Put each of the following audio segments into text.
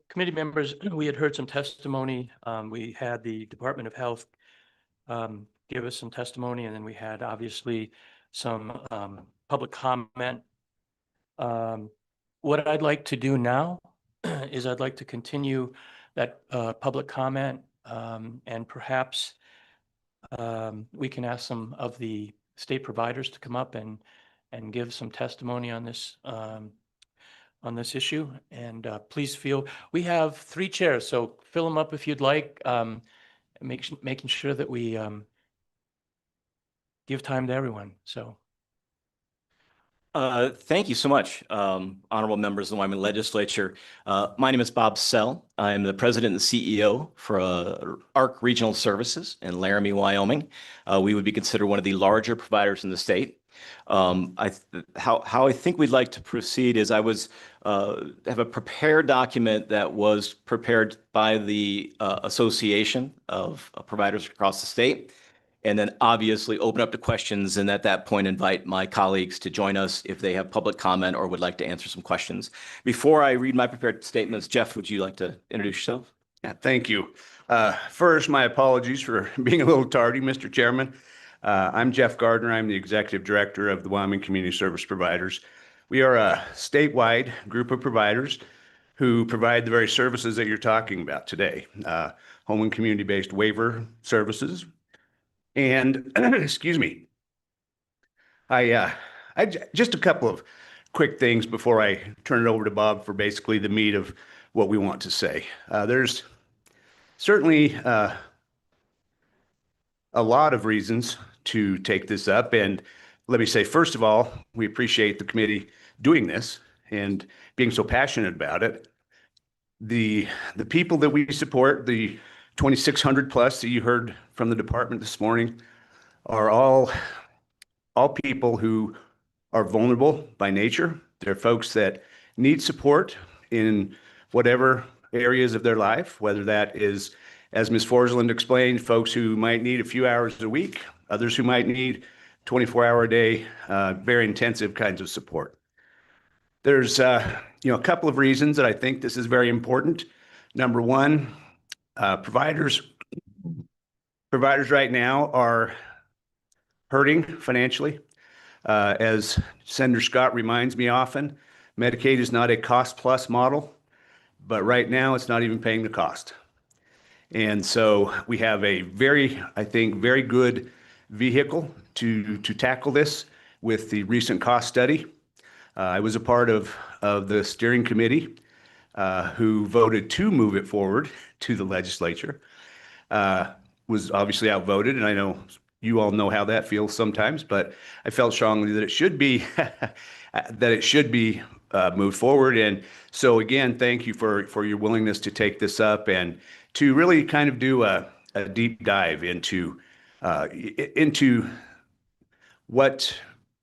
Committee members, we had heard some testimony. We had the Department of Health give us some testimony, and then we had obviously some public comment. What I'd like to do now is I'd like to continue that public comment, and perhaps we can ask some of the state providers to come up and give some testimony on this issue. And please feel, we have 3 chairs, so fill them up if you'd like, making sure that we give time to everyone. So. Thank you so much, honorable members of the Wyoming Legislature. My name is Bob Sell. I'm the president and CEO for ARC Regional Services in Laramie, Wyoming. We would be considered one of the larger providers in the state. How I think we'd like to proceed is I have a prepared document that was prepared by the Association of Providers across the state, and then obviously open up to questions, and at that point invite my colleagues to join us if they have public comment or would like to answer some questions. Before I read my prepared statements, Jeff, would you like to introduce yourself? Yeah, thank you. First, my apologies for being a little tardy, Mr. Chairman. I'm Jeff Gardner. I'm the Executive Director of the Wyoming Community Service Providers. We are a statewide group of providers who provide the very services that you're talking about today. Home and community-based waiver services. And excuse me, I just a couple of quick things before I turn it over to Bob for basically the meat of what we want to say. There's certainly a lot of reasons to take this up. And let me say, first of all, we appreciate the committee doing this and being so passionate about it. The people that we support, the 2,600 plus that you heard from the department this morning, are all people who are vulnerable by nature. They're folks that need support in whatever areas of their life, whether that is, as Ms. Forsland explained, folks who might need a few hours a week, others who might need 24-hour a day, very intensive kinds of support. There's a couple of reasons that I think this is very important. Number one, providers right now are hurting financially. As Senator Scott reminds me often, Medicaid is not a cost-plus model, but right now it's not even paying the cost. And so we have a I think, very good vehicle to tackle this with the recent cost study. I was a part of the steering committee who voted to move it forward to the legislature. Was obviously outvoted, and I know you all know how that feels sometimes, but I felt strongly that it should be moved forward. And so again, thank you for your willingness to take this up and to really kind of do a deep dive into what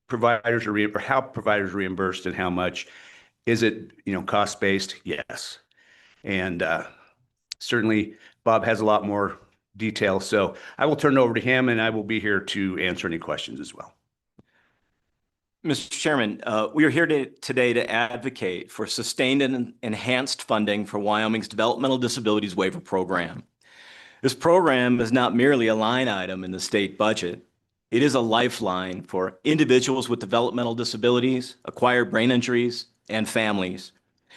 providers are or how providers are reimbursed and how much. Is it cost based? Yes, and certainly Bob has a lot more detail, so I will turn it over to him, and I will be here to answer any questions as well. Mr. Chairman, we are here today to advocate for sustained and enhanced funding for Wyoming's Developmental Disabilities Waiver Program. This program is not merely a line item in the state budget. It is a lifeline for individuals with developmental disabilities, acquired brain injuries, and families.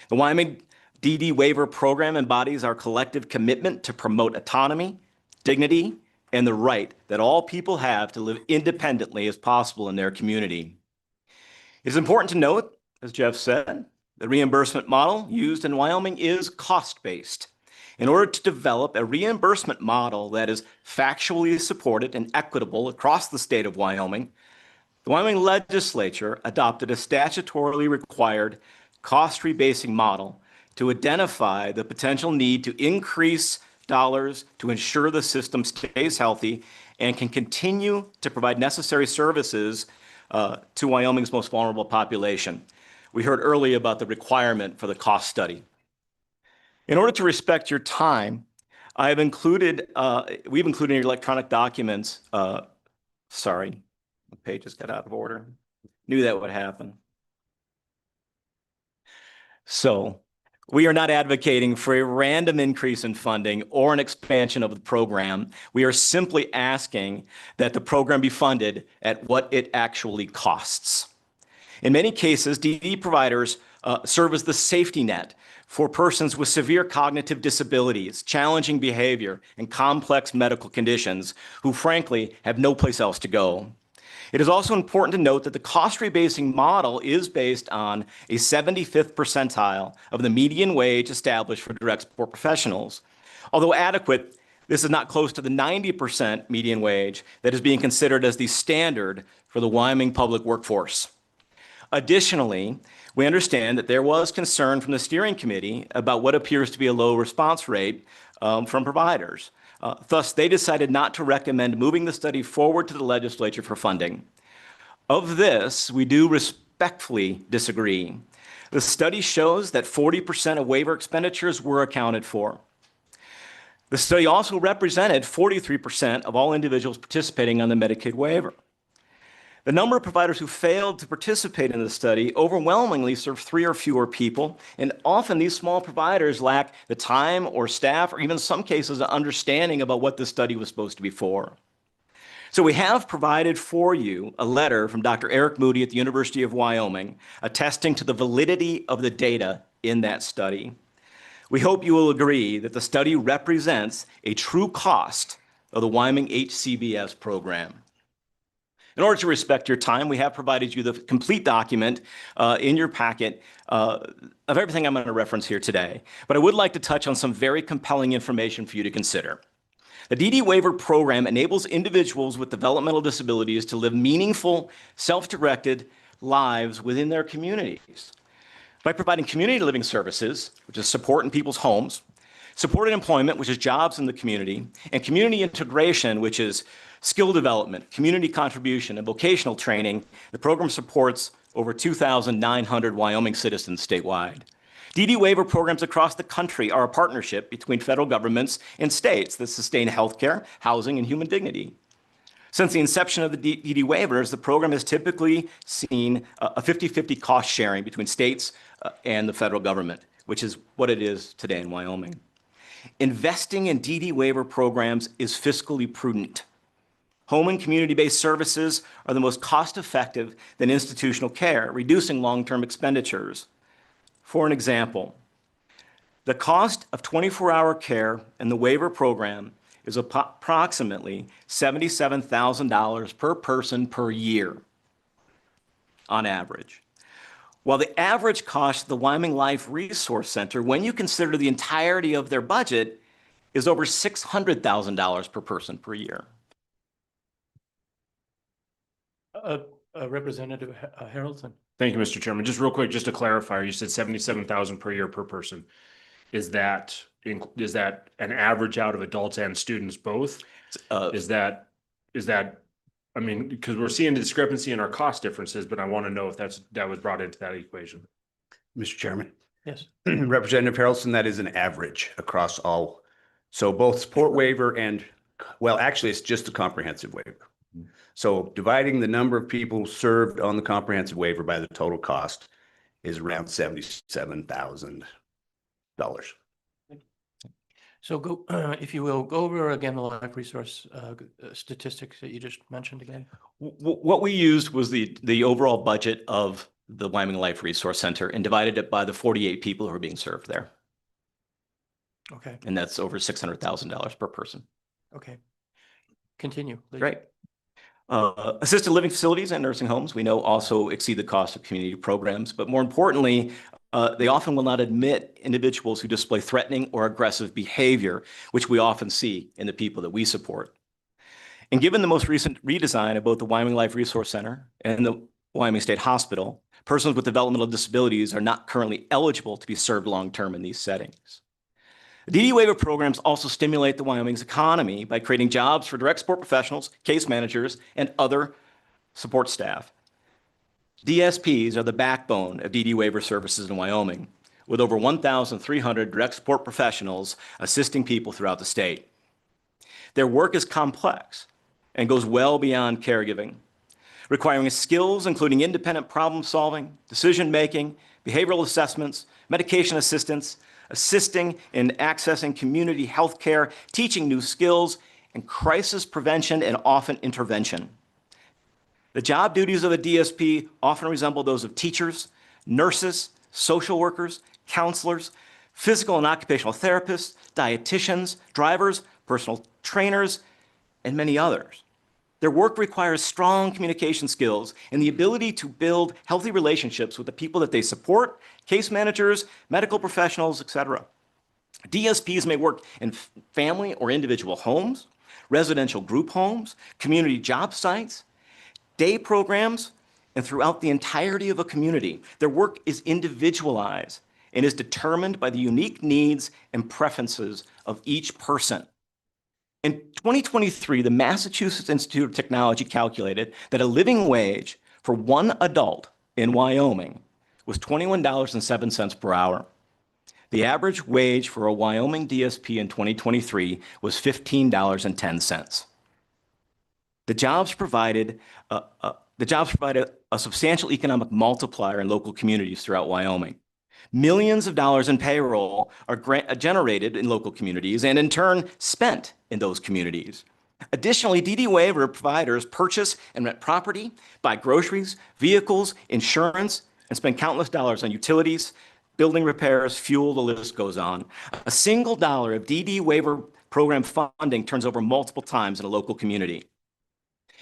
The Wyoming DD Waiver Program embodies our collective commitment to promote autonomy, dignity, and the right that all people have to live independently as possible in their community. It is important to note, as Jeff said, the reimbursement model used in Wyoming is cost-based. In order to develop a reimbursement model that is factually supported and equitable across the state of Wyoming, the Wyoming legislature adopted a statutorily required cost rebasing model to identify the potential need to increase dollars to ensure the system stays healthy and can continue to provide necessary services to Wyoming's most vulnerable population. We heard earlier about the requirement for the cost study. In order to respect your time, we've included in your electronic documents, sorry, the pages got out of order. Knew that would happen. So We are not advocating for a random increase in funding or an expansion of the program. We are simply asking that the program be funded at what it actually costs. In many cases, DD providers serve as the safety net for persons with severe cognitive disabilities, challenging behavior, and complex medical conditions who, frankly, have no place else to go. It is also important to note that the cost rebasing model is based on a 75th percentile of the median wage established for direct support professionals. Although adequate, this is not close to the 90% median wage that is being considered as the standard for the Wyoming public workforce. Additionally, we understand that there was concern from the steering committee about what appears to be a low response rate from providers. Thus, they decided not to recommend moving the study forward to the legislature for funding. Of this, we do respectfully disagree. The study shows that 40% of waiver expenditures were accounted for. The study also represented 43% of all individuals participating on the Medicaid waiver. The number of providers who failed to participate in the study overwhelmingly serve 3 or fewer people, and often these small providers lack the time or staff, or even in some cases, an understanding about what the study was supposed to be for. So we have provided for you a letter from Dr. Eric Moody at the University of Wyoming attesting to the validity of the data in that study. We hope you will agree that the study represents a true cost of the Wyoming HCBS program. In order to respect your time, we have provided you the complete document in your packet of everything I'm going to reference here today. But I would like to touch on some very compelling information for you to consider. The DD waiver program enables individuals with developmental disabilities to live meaningful, self-directed lives within their communities by providing community living services, which is support in people's homes, supported employment, which is jobs in the community, and community integration, which is skill development, community contribution, and vocational training. The program supports over 2,900 Wyoming citizens statewide. DD waiver programs across the country are a partnership between federal governments and states that sustain healthcare, housing, and human dignity. Since the inception of the DD waivers, the program has typically seen a 50-50 cost sharing between states and the federal government, which is what it is today in Wyoming. Investing in DD waiver programs is fiscally prudent. Home and community-based services are the most cost-effective than institutional care, reducing long-term expenditures. For an example, the cost of 24-hour care in the waiver program is approximately $77,000 per person per year on average. While the average cost of the Wyoming Life Resource Center, when you consider the entirety of their budget, is over $600,000 per person per year. Representative Harrelson. Thank you, Mr. Chairman. Just real quick, just to clarify, you said 77,000 per year per person. Is that an average out of adults and students both? Is that I mean, because we're seeing the discrepancy in our cost differences, but I want to know if that was brought into that equation. Mr. Chairman. Yes. Representative Harrelson, that is an average across all. So both support waiver and, well, actually, it's just a comprehensive waiver. So dividing the number of people served on the comprehensive waiver by the total cost is around $77,000. So go, if you will, go over again the life resource statistics that you just mentioned again. What we used was the overall budget of the Wyoming Life Resource Center and divided it by the 48 people who are being served there. Okay. And that's over $600,000 per person. Okay. Continue, please. Great. Assisted living facilities and nursing homes, we know, also exceed the cost of community programs, but more importantly, they often will not admit individuals who display threatening or aggressive behavior, which we often see in the people that we support. And given the most recent redesign of both the Wyoming Life Resource Center and the Wyoming State Hospital, persons with developmental disabilities are not currently eligible to be served long-term in these settings. DD waiver programs also stimulate the Wyoming's economy by creating jobs for direct support professionals, case managers, and other support staff. DSPs are the backbone of DD waiver services in Wyoming, with over 1,300 direct support professionals assisting people throughout the state. Their work is complex and goes well beyond caregiving, requiring skills including independent problem solving, decision making, behavioral assessments, medication assistance, assisting in accessing community health care, teaching new skills, and crisis prevention and often intervention. The job duties of a DSP often resemble those of teachers, nurses, social workers, counselors, physical and occupational therapists, dietitians, drivers, personal trainers, and many others. Their work requires strong communication skills and the ability to build healthy relationships with the people that they support, case managers, medical professionals, etc. DSPs may work in family or individual homes, residential group homes, community job sites, day programs, and throughout the entirety of a community. Their work is individualized and is determined by the unique needs and preferences of each person. In 2023, the Massachusetts Institute of Technology calculated that a living wage for one adult in Wyoming was $21.07 per hour. The average wage for a Wyoming DSP in 2023 was $15.10. The jobs provided a substantial economic multiplier in local communities throughout Wyoming. Millions of dollars in payroll are generated in local communities and in turn spent in those communities. Additionally, DD waiver providers purchase and rent property, buy groceries, vehicles, insurance, and spend countless dollars on utilities, building repairs, fuel, the list goes on. A single dollar of DD waiver program funding turns over multiple times in a local community.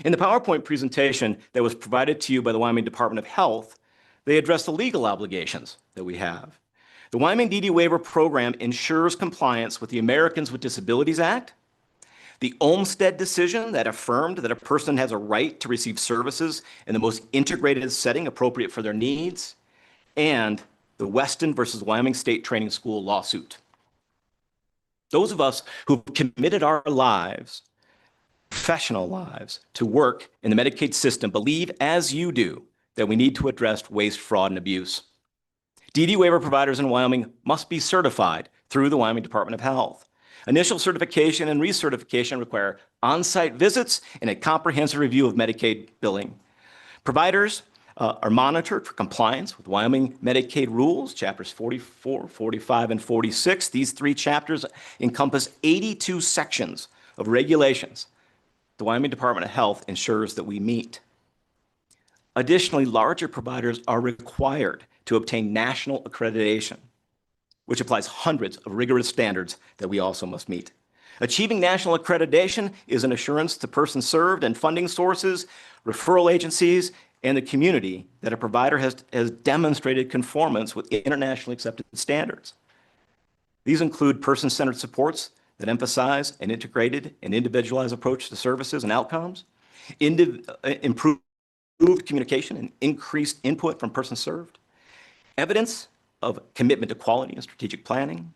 In the PowerPoint presentation that was provided to you by the Wyoming Department of Health, they address the legal obligations that we have. The Wyoming DD waiver program ensures compliance with the Americans with Disabilities Act, the Olmstead decision that affirmed that a person has a right to receive services in the most integrated setting appropriate for their needs, and the Weston versus Wyoming State Training School lawsuit. Those of us who've committed our lives, professional lives, to work in the Medicaid system believe, as you do, that we need to address waste, fraud, and abuse. DD waiver providers in Wyoming must be certified through the Wyoming Department of Health. Initial certification and recertification require on-site visits and a comprehensive review of Medicaid billing. Providers are monitored for compliance with Wyoming Medicaid rules, chapters 44, 45, and 46. These three chapters encompass 82 sections of regulations the Wyoming Department of Health ensures that we meet. Additionally, larger providers are required to obtain national accreditation, which applies hundreds of rigorous standards that we also must meet. Achieving national accreditation is an assurance to persons served and funding sources, referral agencies, and the community that a provider has demonstrated conformance with internationally accepted standards. These include person-centered supports that emphasize an integrated and individualized approach to services and outcomes, improved communication and increased input from persons served, evidence of commitment to quality and strategic planning,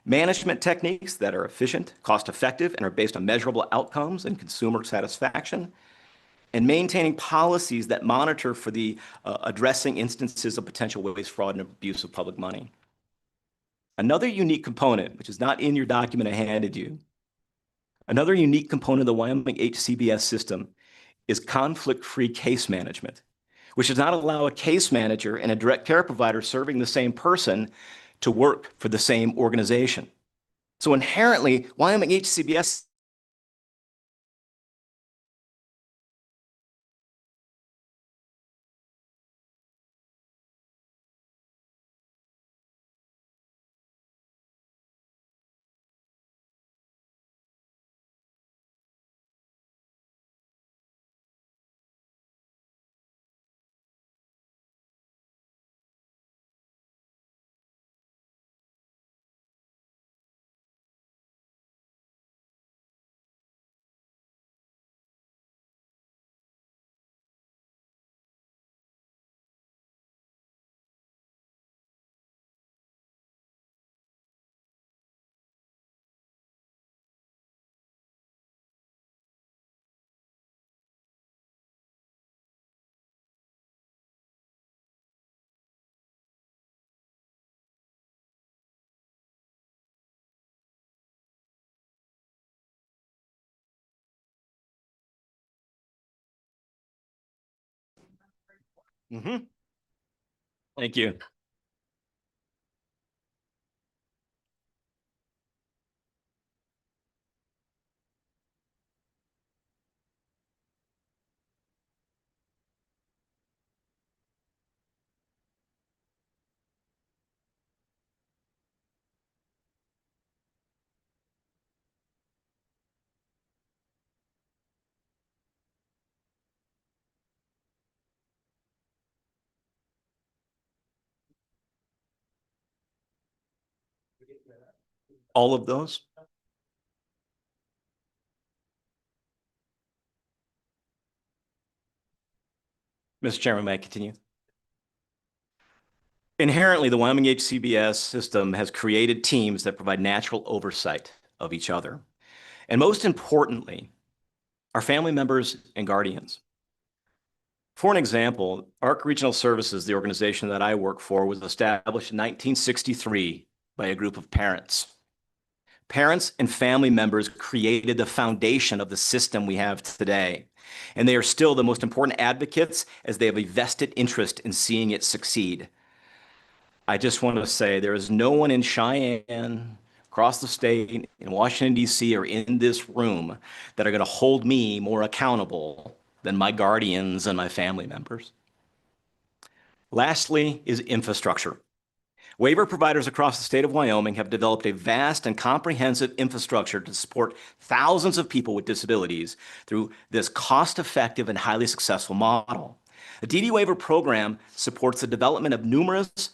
management techniques that are efficient, cost-effective, and are based on measurable outcomes and consumer satisfaction, and maintaining policies that monitor for the addressing instances of potential waste, fraud, and abuse of public money. Another unique component, which is not in your document I handed you, another unique component of the Wyoming HCBS system is conflict-free case management, which does not allow a case manager and a direct care provider serving the same person to work for the same organization. So inherently, Wyoming HCBS Thank you. All of those? Mr. Chairman, may I continue? Inherently, the Wyoming HCBS system has created teams that provide natural oversight of each other. And most importantly, our family members and guardians. For an example, ARC Regional Services, the organization that I work for, was established in 1963 by a group of parents. Parents and family members created the foundation of the system we have today, and they are still the most important advocates as they have a vested interest in seeing it succeed. I just want to say there is no one in Cheyenne, across the state, in Washington, D.C., or in this room that are going to hold me more accountable than my guardians and my family members. Lastly is infrastructure. Waiver providers across the state of Wyoming have developed a vast and comprehensive infrastructure to support thousands of people with disabilities through this cost-effective and highly successful model. The DD Waiver program supports the development of numerous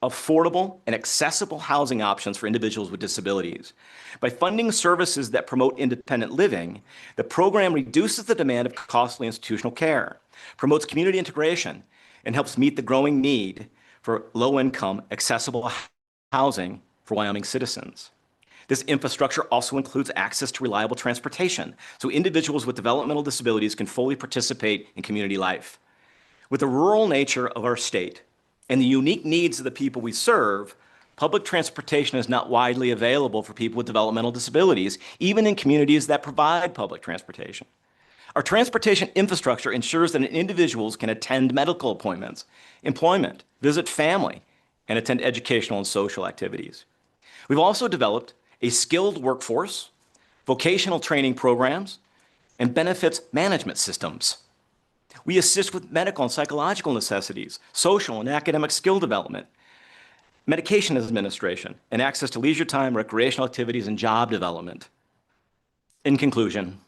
affordable and accessible housing options for individuals with disabilities. By funding services that promote independent living, the program reduces the demand of costly institutional care, promotes community integration, and helps meet the growing need for low-income, accessible housing for Wyoming citizens. This infrastructure also includes access to reliable transportation, so individuals with developmental disabilities can fully participate in community life. With the rural nature of our state and the unique needs of the people we serve, public transportation is not widely available for people with developmental disabilities, even in communities that provide public transportation. Our transportation infrastructure ensures that individuals can attend medical appointments, employment, visit family, and attend educational and social activities. We've also developed a skilled workforce, vocational training programs, and benefits management systems. We assist with medical and psychological necessities, social and academic skill development, medication administration, and access to leisure time, recreational activities, and job development. In conclusion,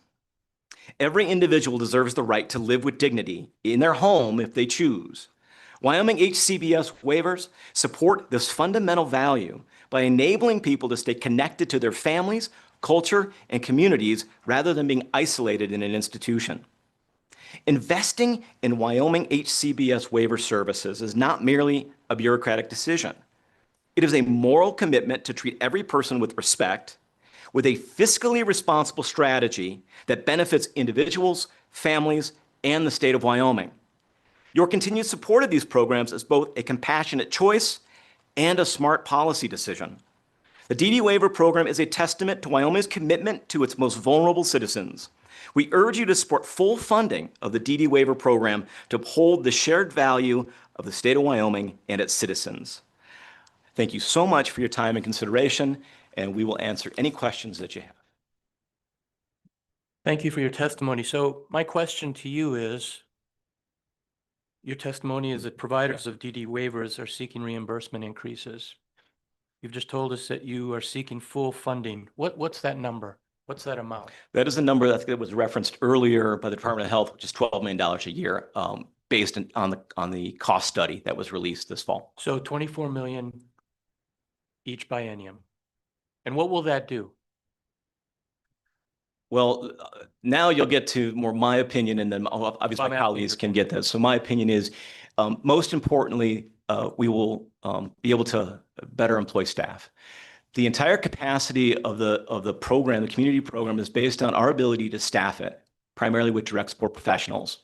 every individual deserves the right to live with dignity in their home if they choose. Wyoming HCBS waivers support this fundamental value by enabling people to stay connected to their families, culture, and communities rather than being isolated in an institution. Investing in Wyoming HCBS waiver services is not merely a bureaucratic decision. It is a moral commitment to treat every person with respect, with a fiscally responsible strategy that benefits individuals, families, and the state of Wyoming. Your continued support of these programs is both a compassionate choice and a smart policy decision. The DD Waiver Program is a testament to Wyoming's commitment to its most vulnerable citizens. We urge you to support full funding of the DD Waiver Program to uphold the shared value of the state of Wyoming and its citizens. Thank you so much for your time and consideration, and we will answer any questions that you have. Thank you for your testimony. So my question to you is, your testimony is that providers of DD waivers are seeking reimbursement increases. You've just told us that you are seeking full funding. What's that number? What's that amount? That is a number that was referenced earlier by the Department of Health, which is $12 million a year, based on the cost study that was released this fall. So 24 million each biennium. And what will that do? Well, now you'll get to more my opinion, and then obviously my colleagues can get that. So my opinion is, most importantly, we will be able to better employ staff. The entire capacity of the program, the community program, is based on our ability to staff it, primarily with direct support professionals.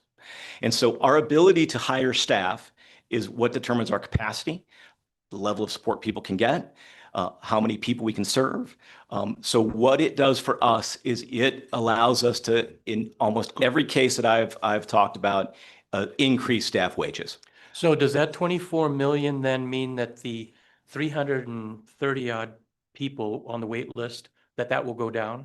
And so our ability to hire staff is what determines our capacity, the level of support people can get, how many people we can serve. So what it does for us is it allows us to, in almost every case that I've talked about, increase staff wages. So does that 24 million then mean that the 330 odd people on the wait list, that will go down?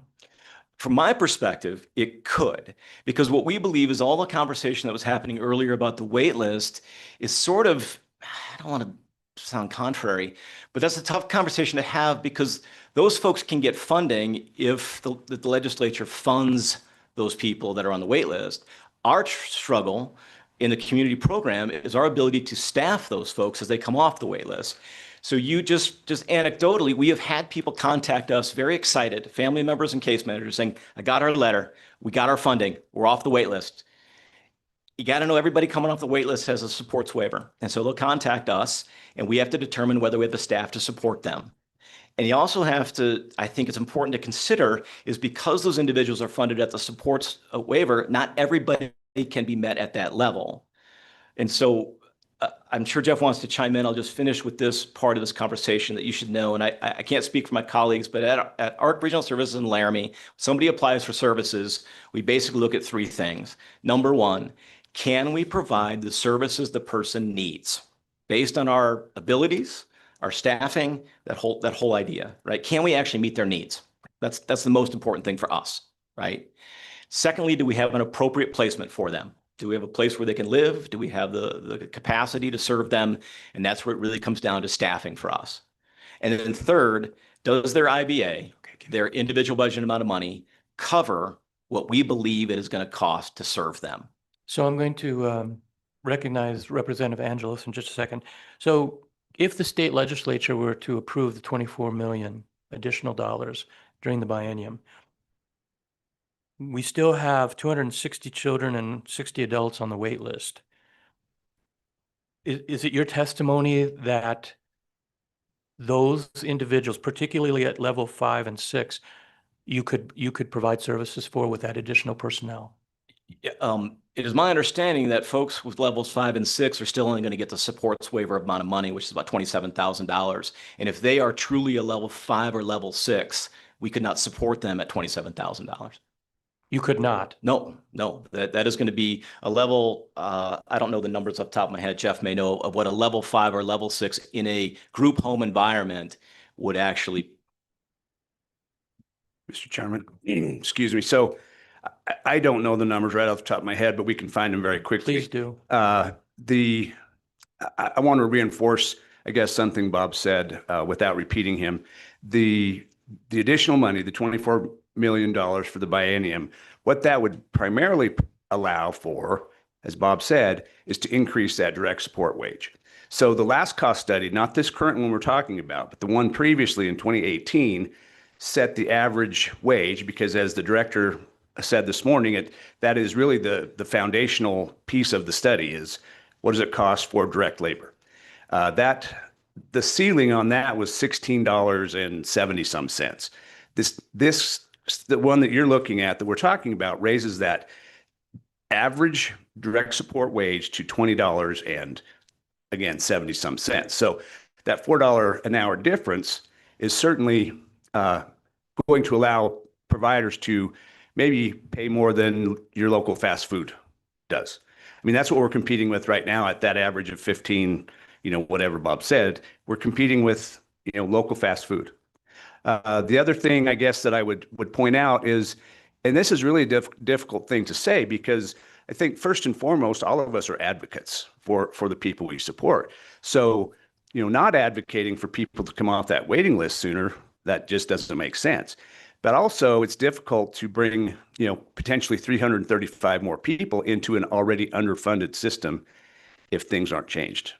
From my perspective, it could, because what we believe is all the conversation that was happening earlier about the wait list is sort of, I don't want to sound contrary, but that's a tough conversation to have, because those folks can get funding if the legislature funds those people that are on the wait list. Our struggle in the community program is our ability to staff those folks as they come off the wait list. So you just anecdotally, we have had people contact us very excited, family members and case managers saying, I got our letter, we got our funding, we're off the wait list. You got to know everybody coming off the wait list has a supports waiver. And so they'll contact us and we have to determine whether we have the staff to support them. And you also have to, I think it's important to consider, is because those individuals are funded at the supports waiver, not everybody can be met at that level. And so I'm sure Jeff wants to chime in. I'll just finish with this part of this conversation that you should know. And I can't speak for my colleagues, but at ARC Regional Services in Laramie, somebody applies for services, we basically look at three things. Number one, can we provide the services the person needs based on our abilities, our staffing, that whole idea, right? Can we actually meet their needs? That's the most important thing for us, right? Secondly, do we have an appropriate placement for them? Do we have a place where they can live? Do we have the capacity to serve them? And that's where it really comes down to staffing for us. And then third, does their IBA, their individual budget amount of money, cover what we believe it is going to cost to serve them? So I'm going to recognize Representative Angelos in just a second. So if the state legislature were to approve the 24 million additional dollars during the biennium, we still have 260 children and 60 adults on the wait list. Is it your testimony that those individuals, particularly at level 5 and 6, you could provide services for with that additional personnel? It is my understanding that folks with levels 5 and 6 are still only going to get the supports waiver amount of money, which is about $27,000. And if they are truly a level 5 or level 6, we could not support them at $27,000. You could not. No, that is going to be a level. I don't know the numbers off the top of my head. Jeff may know of what a level 5 or level 6 in a group home environment would actually. Mr. Chairman, excuse me. So I don't know the numbers right off the top of my head, but we can find them very quickly. Please do. I want to reinforce, I guess, something Bob said without repeating him. The additional money, the $24 million for the biennium, what that would primarily allow for, as Bob said, is to increase that direct support wage. So the last cost study, not this current one we're talking about, but the one previously in 2018, set the average wage, because as the director said this morning, that is really the foundational piece of the study, is what does it cost for direct labor? The ceiling on that was $16.70 some cents. The one that you're looking at, that we're talking about, raises that average direct support wage to $20 and again 70 some cents. So that $4 an hour difference is certainly going to allow providers to maybe pay more than your local fast food does. I mean, that's what we're competing with right now at that average of 15, whatever Bob said. We're competing with, local fast food. The other thing, I guess, that I would point out is, and this is really a difficult thing to say, because I think first and foremost, all of us are advocates for the people we support. So, not advocating for people to come off that waiting list sooner, that just doesn't make sense. But also, it's difficult to bring, potentially 335 more people into an already underfunded system if things aren't changed.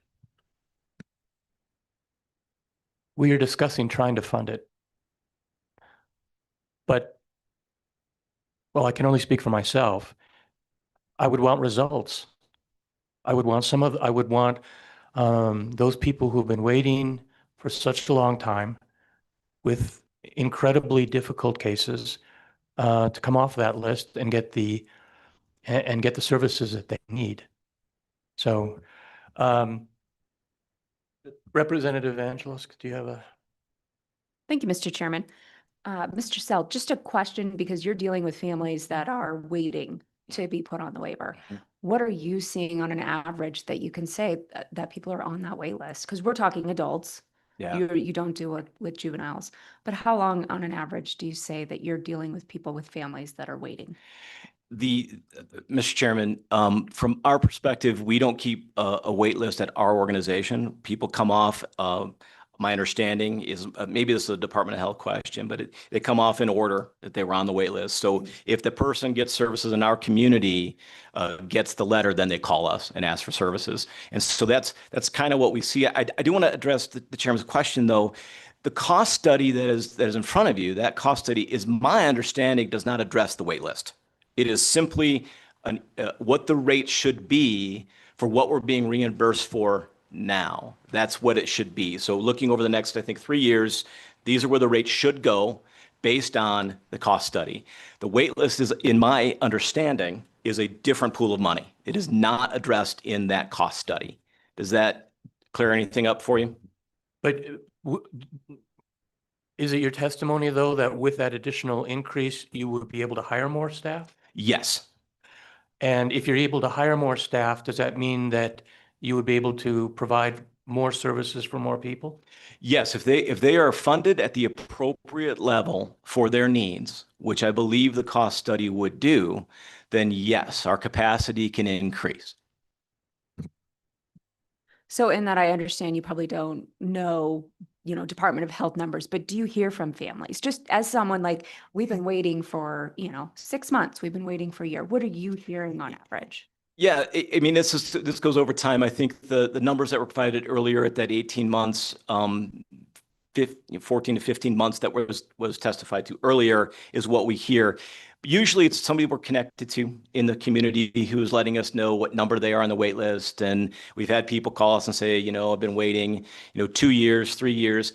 We are discussing trying to fund it. But, well, I can only speak for myself. I would want results. I would want those people who've been waiting for such a long time with incredibly difficult cases to come off that list and get the services that they need. So, Representative Angelos, do you have a? Thank you, Mr. Chairman. Mr. Sell, just a question, because you're dealing with families that are waiting to be put on the waiver. What are you seeing on an average that you can say that people are on that wait list? Because we're talking adults. Yeah. You don't do it with juveniles. But how long on an average do you say that you're dealing with people with families that are waiting? Mr. Chairman, from our perspective, we don't keep a wait list at our organization. People come off my understanding is, maybe this is a Department of Health question, but they come off in order that they were on the wait list. So if the person gets services in our community, gets the letter, then they call us and ask for services. And so that's kind of what we see. I do want to address the chairman's question, though. The cost study that is in front of you, that cost study, is my understanding, does not address the wait list. It is simply what the rate should be for what we're being reimbursed for now. That's what it should be. So looking over the next, I think, 3 years, these are where the rates should go based on the cost study. The wait list is, in my understanding, is a different pool of money. It is not addressed in that cost study. Does that clear anything up for you? But is it your testimony, though, that with that additional increase, you would be able to hire more staff? Yes. And if you're able to hire more staff, does that mean that you would be able to provide more services for more people? Yes, if they are funded at the appropriate level for their needs, which I believe the cost study would do, then yes, our capacity can increase. So in that, I understand you probably don't know, Department of Health numbers, but do you hear from families? Just as someone like, we've been waiting for, 6 months, we've been waiting for a year. What are you hearing on average? Yeah, I mean, this goes over time. I think the numbers that were provided earlier at that 18 months, 14 to 15 months that was testified to earlier is what we hear. Usually it's somebody we're connected to in the community who's letting us know what number they are on the wait list. And we've had people call us and say, I've been waiting, 2 years, 3 years.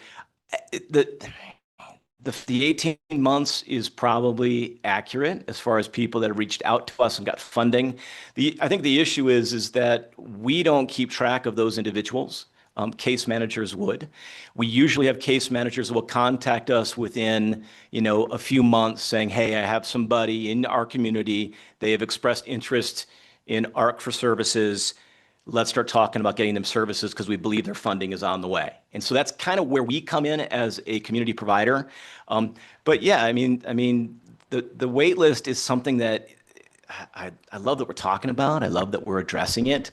The 18 months is probably accurate as far as people that have reached out to us and got funding. I think the issue is that we don't keep track of those individuals. Case managers would. We usually have case managers who will contact us within, a few months saying, hey, I have somebody in our community. They have expressed interest in ARC for services. Let's start talking about getting them services because we believe their funding is on the way. And so that's kind of where we come in as a community provider. But yeah, I mean, the wait list is something that I love that we're talking about. I love that we're addressing it.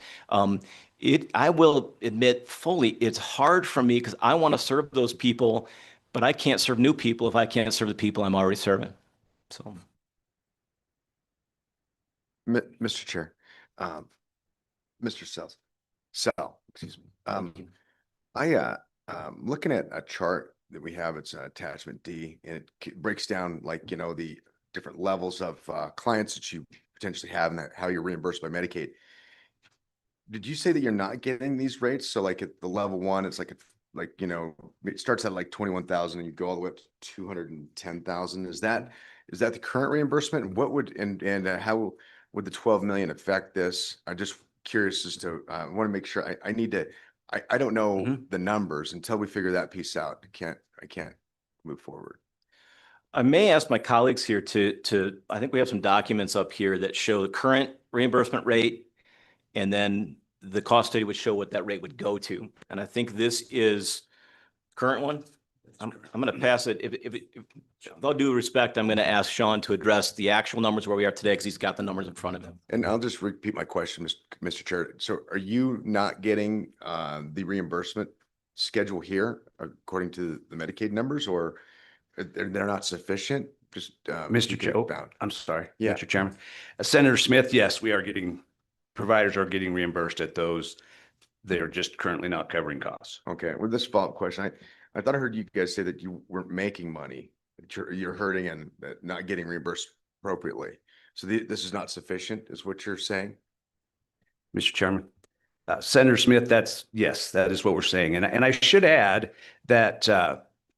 I will admit fully, it's hard for me because I want to serve those people, but I can't serve new people if I can't serve the people I'm already serving. So, Mr. Chair, Mr. Sell, excuse me. Looking at a chart that we have, it's attachment D, and it breaks down the different levels of clients that you potentially have and how you're reimbursed by Medicaid. Did you say that you're not getting these rates? So like at the level 1, it's it starts at like 21,000 and you go all the way up to 210,000. Is that the current reimbursement? What would how would the 12 million affect this? I'm just curious as to, I want to make sure I don't know the numbers until we figure that piece out. I can't move forward. I may ask my colleagues here I think we have some documents up here that show the current reimbursement rate, and then the cost study would show what that rate would go to. And I think this is current one. I'm going to pass it. With all due respect, I'm going to ask Sean to address the actual numbers where we are today because he's got the numbers in front of him. And I'll just repeat my question, Mr. Chair. So are you not getting the reimbursement schedule here according to the Medicaid numbers, or they're not sufficient? Just Mr. Chair, I'm sorry, Yeah. Mr. Chairman. Senator Smith, yes, providers are getting reimbursed at those. They are just currently not covering costs. Okay. With this follow-up question, I thought I heard you guys say that you weren't making money, that you're hurting and not getting reimbursed appropriately. So this is not sufficient, is what you're saying? Mr. Chairman, Senator Smith, yes, that is what we're saying. And I should add that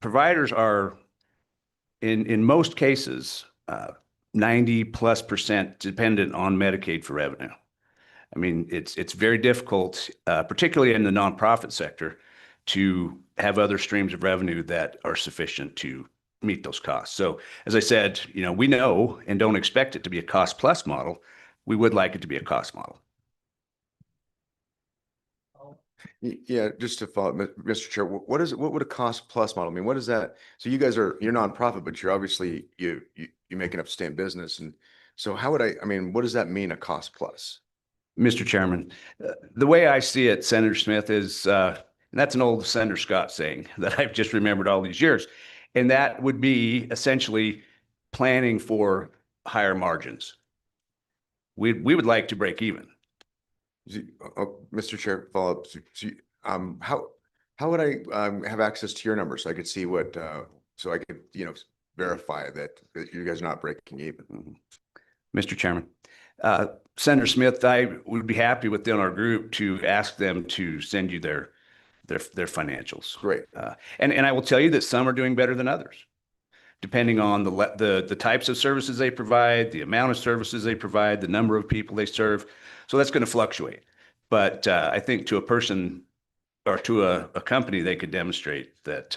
providers are in most cases 90+% dependent on Medicaid for revenue. I mean, it's very difficult, particularly in the nonprofit sector, to have other streams of revenue that are sufficient to meet those costs. So as I said, we know and don't expect it to be a cost plus model. We would like it to be a cost model. Yeah, just to follow, Mr. Chair, what would a cost plus model mean? What is that? So you're nonprofit, but you're obviously, you make enough to stay in business. And so what does that mean, a cost plus? Mr. Chairman, the way I see it, Senator Smith, is And that's an old Senator Scott saying that I've just remembered all these years. And that would be essentially planning for higher margins. We would like to break even. Mr. Chair, follow up. How would I have access to your numbers so I could see what so I could verify that you guys are not breaking even? Mr. Chairman, Senator Smith, I would be happy within our group to ask them to send you their financials. Great. And I will tell you that some are doing better than others, depending on the types of services they provide, the amount of services they provide, the number of people they serve. So that's going to fluctuate. But I think to a person or to a company, they could demonstrate that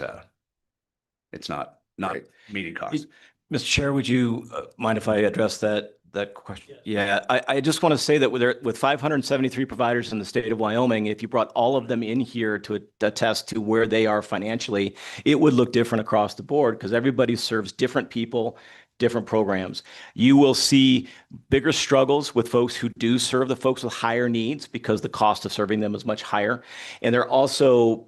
it's not Right. meeting costs. Mr. Chair, would you mind if I address that question? Yeah, I just want to say that with 573 providers in the state of Wyoming, if you brought all of them in here to attest to where they are financially, it would look different across the board because everybody serves different people, different programs. You will see bigger struggles with folks who do serve the folks with higher needs because the cost of serving them is much higher. And they're also,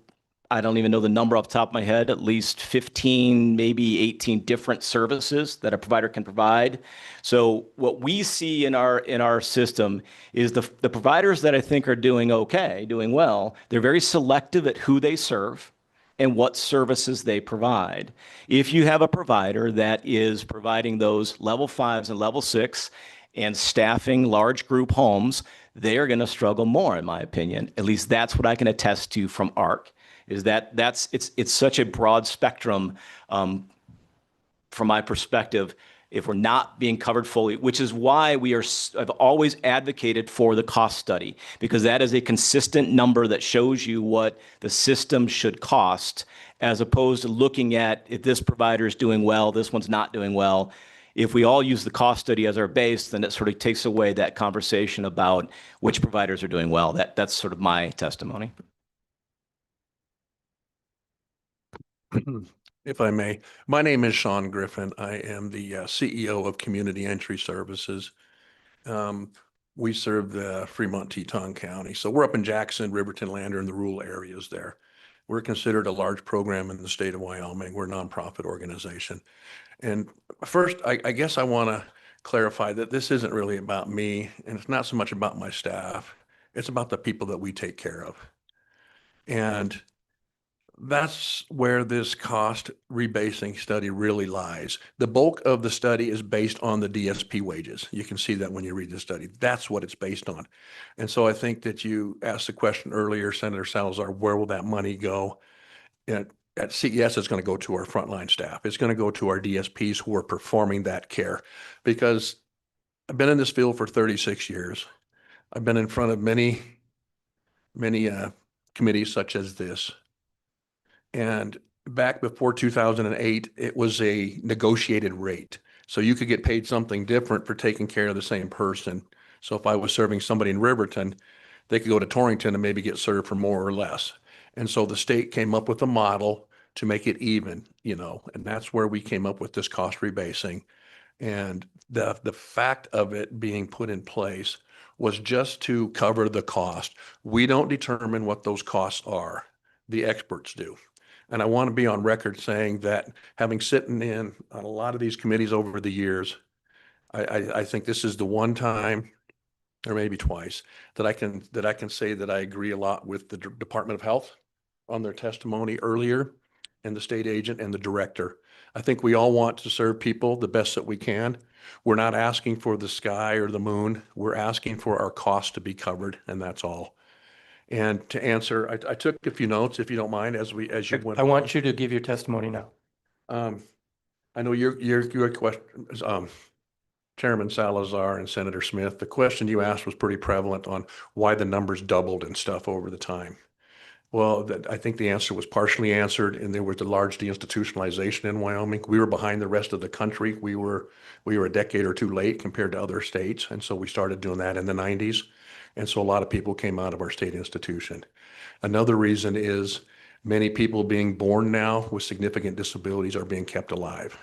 I don't even know the number off the top of my head, at least 15, maybe 18 different services that a provider can provide. So what we see in our system is the providers that I think are doing okay, doing well, they're very selective at who they serve and what services they provide. If you have a provider that is providing those level 5s and level 6 and staffing large group homes, they are going to struggle more, in my opinion. At least that's what I can attest to from ARC. Is that it's such a broad spectrum from my perspective if we're not being covered fully, which is why I've always advocated for the cost study, because that is a consistent number that shows you what the system should cost, as opposed to looking at if this provider is doing well, this one's not doing well. If we all use the cost study as our base, then it sort of takes away that conversation about which providers are doing well. That's sort of my testimony. If I may, my name is Sean Griffin. I am the CEO of Community Entry Services. We serve the Fremont-Teton County. So we're up in Jackson, Riverton, Lander, and the rural areas there. We're considered a large program in the state of Wyoming. We're a nonprofit organization. And first, I guess I want to clarify that this isn't really about me, and it's not so much about my staff. It's about the people that we take care of. And that's where this cost rebasing study really lies. The bulk of the study is based on the DSP wages. You can see that when you read the study. That's what it's based on. And so I think that you asked the question earlier, Senator Salazar, where will that money go? At CES, it's going to go to our frontline staff. It's going to go to our DSPs who are performing that care. Because I've been in this field for 36 years. I've been in front of many committees such as this. And back before 2008, it was a negotiated rate. So you could get paid something different for taking care of the same person. So if I was serving somebody in Riverton, they could go to Torrington and maybe get served for more or less. And so the state came up with a model to make it even, and that's where we came up with this cost rebasing. And the fact of it being put in place was just to cover the cost. We don't determine what those costs are. The experts do. And I want to be on record saying that having sitting in on a lot of these committees over the years, I think this is the one time, or maybe twice, that I can say that I agree a lot with the Department of Health on their testimony earlier, and the state agent and the director. I think we all want to serve people the best that we can. We're not asking for the sky or the moon. We're asking for our costs to be covered, and that's all. And to answer, I took a few notes, if you don't mind, as you went. I want you to give your testimony now. I know your question, Chairman Salazar and Senator Smith, the question you asked was pretty prevalent on why the numbers doubled and stuff over the time. Well, I think the answer was partially answered, and there was a large deinstitutionalization in Wyoming. We were behind the rest of the country. We were a decade or two late compared to other states, and so we started doing that in the 90s. And so a lot of people came out of our state institution. Another reason is many people being born now with significant disabilities are being kept alive.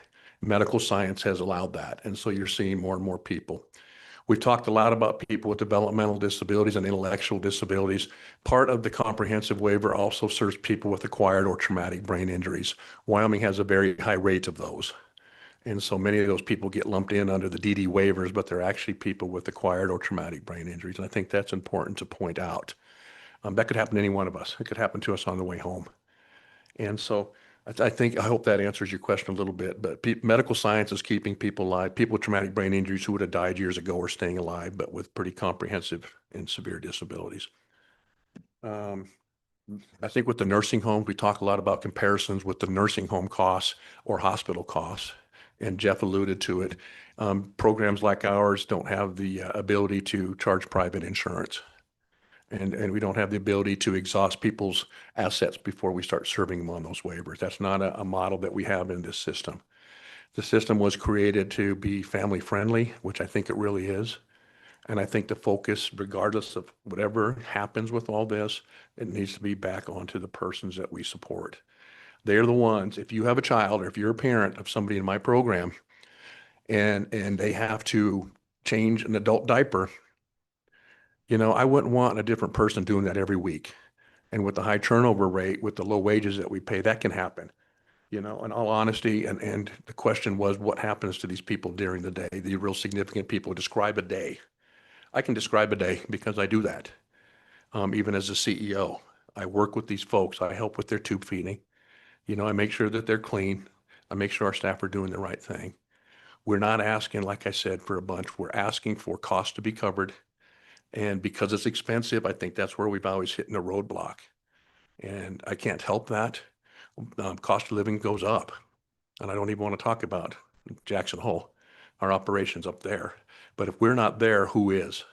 Medical science has allowed that, and so you're seeing more and more people. We've talked a lot about people with developmental disabilities and intellectual disabilities. Part of the comprehensive waiver also serves people with acquired or traumatic brain injuries. Wyoming has a very high rate of those. And so many of those people get lumped in under the DD waivers, but they're actually people with acquired or traumatic brain injuries. And I think that's important to point out. That could happen to any one of us. It could happen to us on the way home. And so I hope that answers your question a little bit, but medical science is keeping people alive. People with traumatic brain injuries who would have died years ago are staying alive, but with pretty comprehensive and severe disabilities. I think with the nursing homes, we talk a lot about comparisons with the nursing home costs or hospital costs. And Jeff alluded to it. Programs like ours don't have the ability to charge private insurance. And we don't have the ability to exhaust people's assets before we start serving them on those waivers. That's not a model that we have in this system. The system was created to be family friendly, which I think it really is. And I think the focus, regardless of whatever happens with all this, it needs to be back onto the persons that we support. They're the ones, if you have a child or if you're a parent of somebody in my program and they have to change an adult diaper, I wouldn't want a different person doing that every week. And with the high turnover rate, with the low wages that we pay, that can happen. In all honesty, and the question was, what happens to these people during the day? The real significant people. Describe a day. I can describe a day because I do that. Even as a CEO, I work with these folks. I help with their tube feeding. I make sure that they're clean. I make sure our staff are doing the right thing. We're not asking, like I said, for a bunch. We're asking for costs to be covered. And because it's expensive, I think that's where we've always hit in a roadblock. And I can't help that. Cost of living goes up. And I don't even want to talk about Jackson Hole, our operations up there. But if we're not there, who is?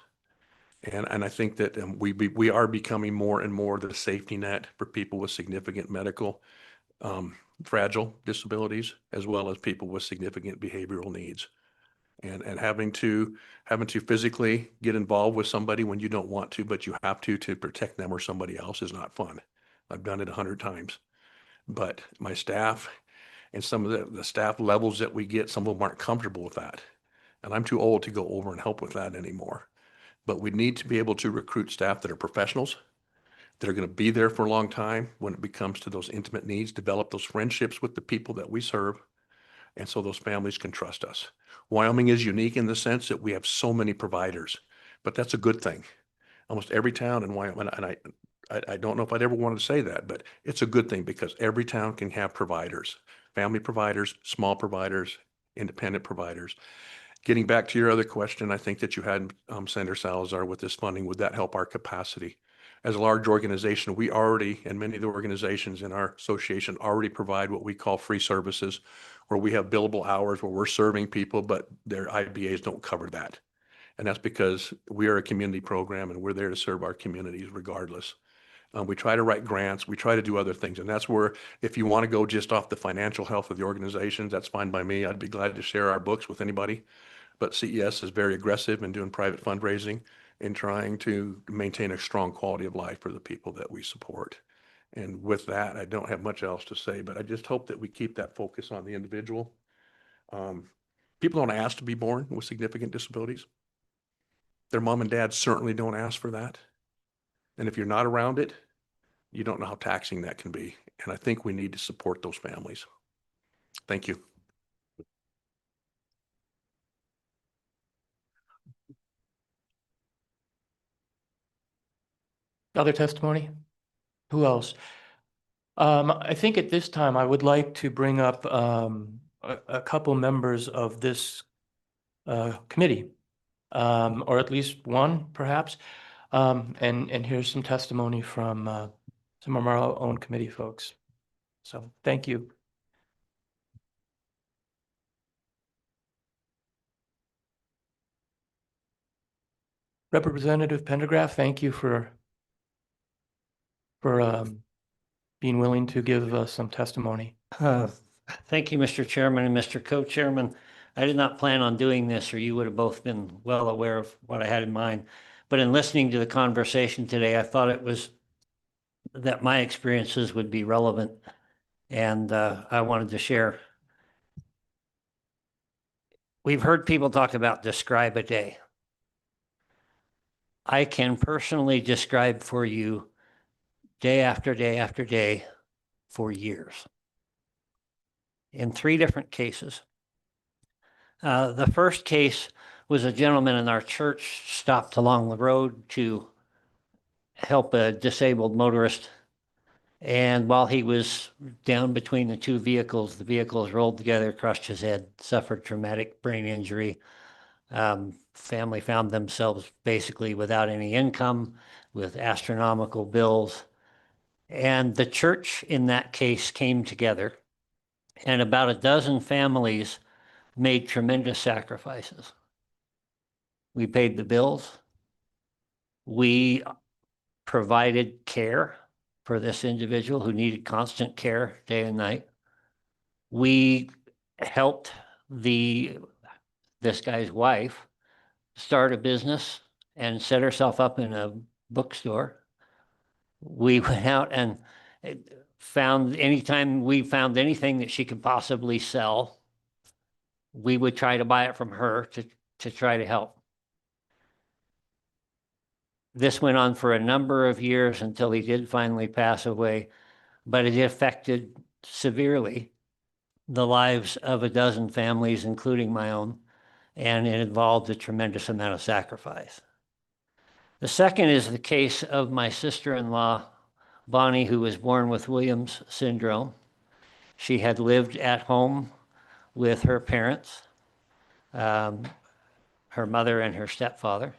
And I think that we are becoming more and more the safety net for people with significant medical fragile disabilities, as well as people with significant behavioral needs. And having to physically get involved with somebody when you don't want to, but you have to protect them or somebody else is not fun. I've done it 100 times. But my staff and some of the staff levels that we get, some of them aren't comfortable with that. And I'm too old to go over and help with that anymore. But we need to be able to recruit staff that are professionals, that are going to be there for a long time when it comes to those intimate needs, develop those friendships with the people that we serve, and so those families can trust us. Wyoming is unique in the sense that we have so many providers, but that's a good thing. Almost every town in Wyoming, and I don't know if I'd ever wanted to say that, but it's a good thing because every town can have providers, family providers, small providers, independent providers. Getting back to your other question, I think that you had, Senator Salazar, with this funding, would that help our capacity? As a large organization, we already, and many of the organizations in our association already provide what we call free services, where we have billable hours where we're serving people, but their IBAs don't cover that. And that's because we are a community program and we're there to serve our communities regardless. We try to write grants. We try to do other things. And that's where, if you want to go just off the financial health of the organizations, that's fine by me. I'd be glad to share our books with anybody. But CES is very aggressive in doing private fundraising and trying to maintain a strong quality of life for the people that we support. And with that, I don't have much else to say, but I just hope that we keep that focus on the individual. People don't ask to be born with significant disabilities. Their mom and dad certainly don't ask for that. And if you're not around it, you don't know how taxing that can be. And I think we need to support those families. Thank you. Other testimony? Who else? I think at this time, I would like to bring up a couple members of this committee, or at least one, perhaps. And here's some testimony from some of our own committee folks. So thank you. Representative Pendergraph, thank you for being willing to give some testimony. Thank you, Mr. Chairman and Mr. Co-Chairman. I did not plan on doing this, or you would have both been well aware of what I had in mind. But in listening to the conversation today, I thought it was that my experiences would be relevant, and I wanted to share. We've heard people talk about describe a day. I can personally describe for you day after day after day for years in 3 different cases. The first case was a gentleman in our church stopped along the road to help a disabled motorist. And while he was down between the 2 vehicles, the vehicles rolled together, crushed his head, suffered traumatic brain injury. Family found themselves basically without any income, with astronomical bills. And the church in that case came together, and about a dozen families made tremendous sacrifices. We paid the bills. We provided care for this individual who needed constant care day and night. We helped this guy's wife start a business and set herself up in a bookstore. We went out and anytime we found anything that she could possibly sell, we would try to buy it from her to try to help. This went on for a number of years until he did finally pass away, but it affected severely the lives of a dozen families, including my own, and it involved a tremendous amount of sacrifice. The second is the case of my sister-in-law, Bonnie, who was born with Williams syndrome. She had lived at home with her parents, her mother and her stepfather.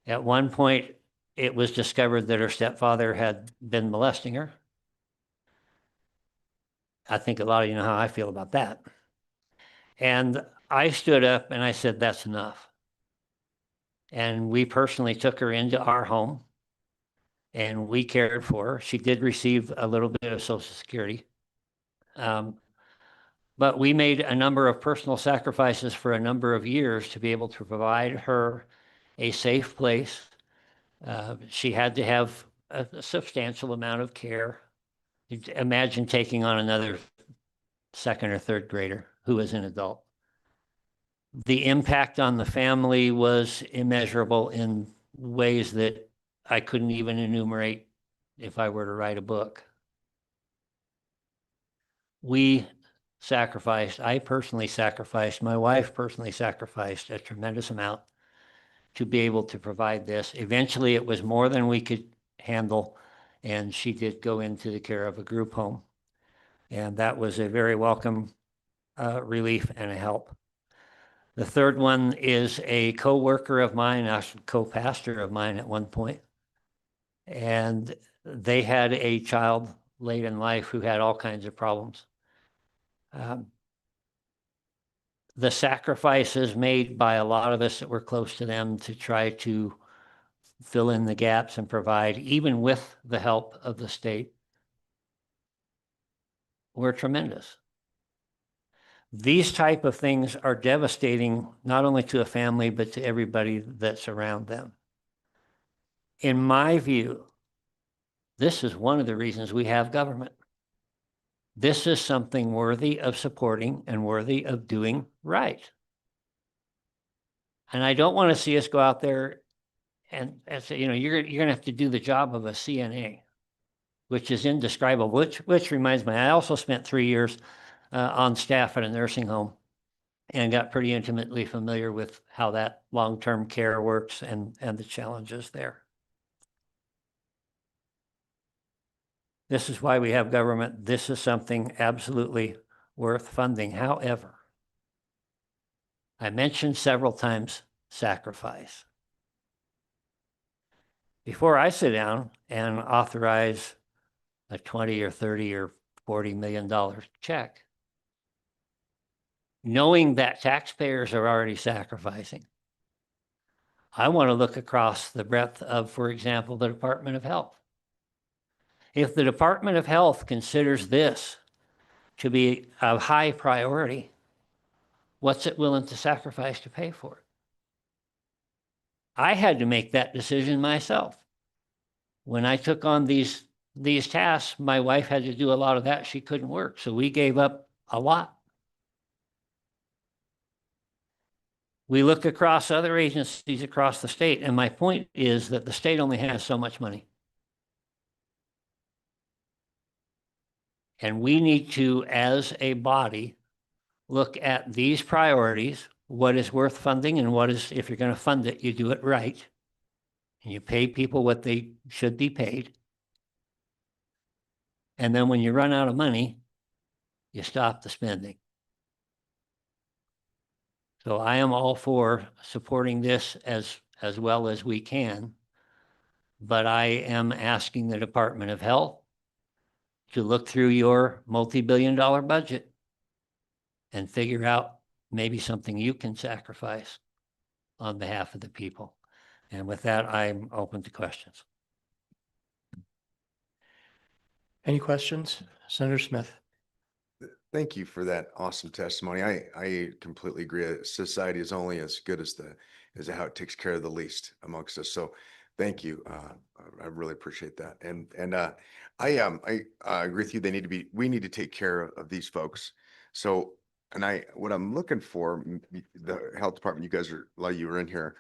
At one point, it was discovered that her stepfather had been molesting her. I think a lot of you know how I feel about that. And I stood up and I said, that's enough. And we personally took her into our home and we cared for her. She did receive a little bit of Social Security. But we made a number of personal sacrifices for a number of years to be able to provide her a safe place. She had to have a substantial amount of care. Imagine taking on another 2nd or 3rd grader who is an adult. The impact on the family was immeasurable in ways that I couldn't even enumerate if I were to write a book. We sacrificed, I personally sacrificed, my wife personally sacrificed a tremendous amount to be able to provide this. Eventually, it was more than we could handle, and she did go into the care of a group home. And that was a very welcome relief and a help. The third one is a co-worker of mine, actually co-pastor of mine at one point. And they had a child late in life who had all kinds of problems. The sacrifices made by a lot of us that were close to them to try to fill in the gaps and provide, even with the help of the state, were tremendous. These type of things are devastating, not only to a family, but to everybody that's around them. In my view, this is one of the reasons we have government. This is something worthy of supporting and worthy of doing right. And I don't want to see us go out there and say, you know, you're going to have to do the job of a CNA, which is indescribable, which reminds me, I also spent 3 years on staff at a nursing home and got pretty intimately familiar with how that long-term care works and the challenges there. This is why we have government. This is something absolutely worth funding. However, I mentioned several times sacrifice. Before I sit down and authorize a 20 or 30 or $40 million check, knowing that taxpayers are already sacrificing, I want to look across the breadth of, for example, the Department of Health. If the Department of Health considers this to be a high priority, what's it willing to sacrifice to pay for it? I had to make that decision myself. When I took on these tasks, my wife had to do a lot of that. She couldn't work, so we gave up a lot. We look across other agencies across the state, and my point is that the state only has so much money. And we need to, as a body, look at these priorities, what is worth funding and what is, if you're going to fund it, you do it right. And you pay people what they should be paid. And then when you run out of money, you stop the spending. So I am all for supporting this as well as we can. But I am asking the Department of Health to look through your multi-billion-dollar budget and figure out maybe something you can sacrifice on behalf of the people. And with that, I'm open to questions. Any questions? Senator Smith? Thank you for that awesome testimony. I completely agree. Society is only as good as how it takes care of the least amongst us. So thank you. I really appreciate that. And I agree with you. We need to take care of these folks. So, what I'm looking for, the health department, a lot of you are in here.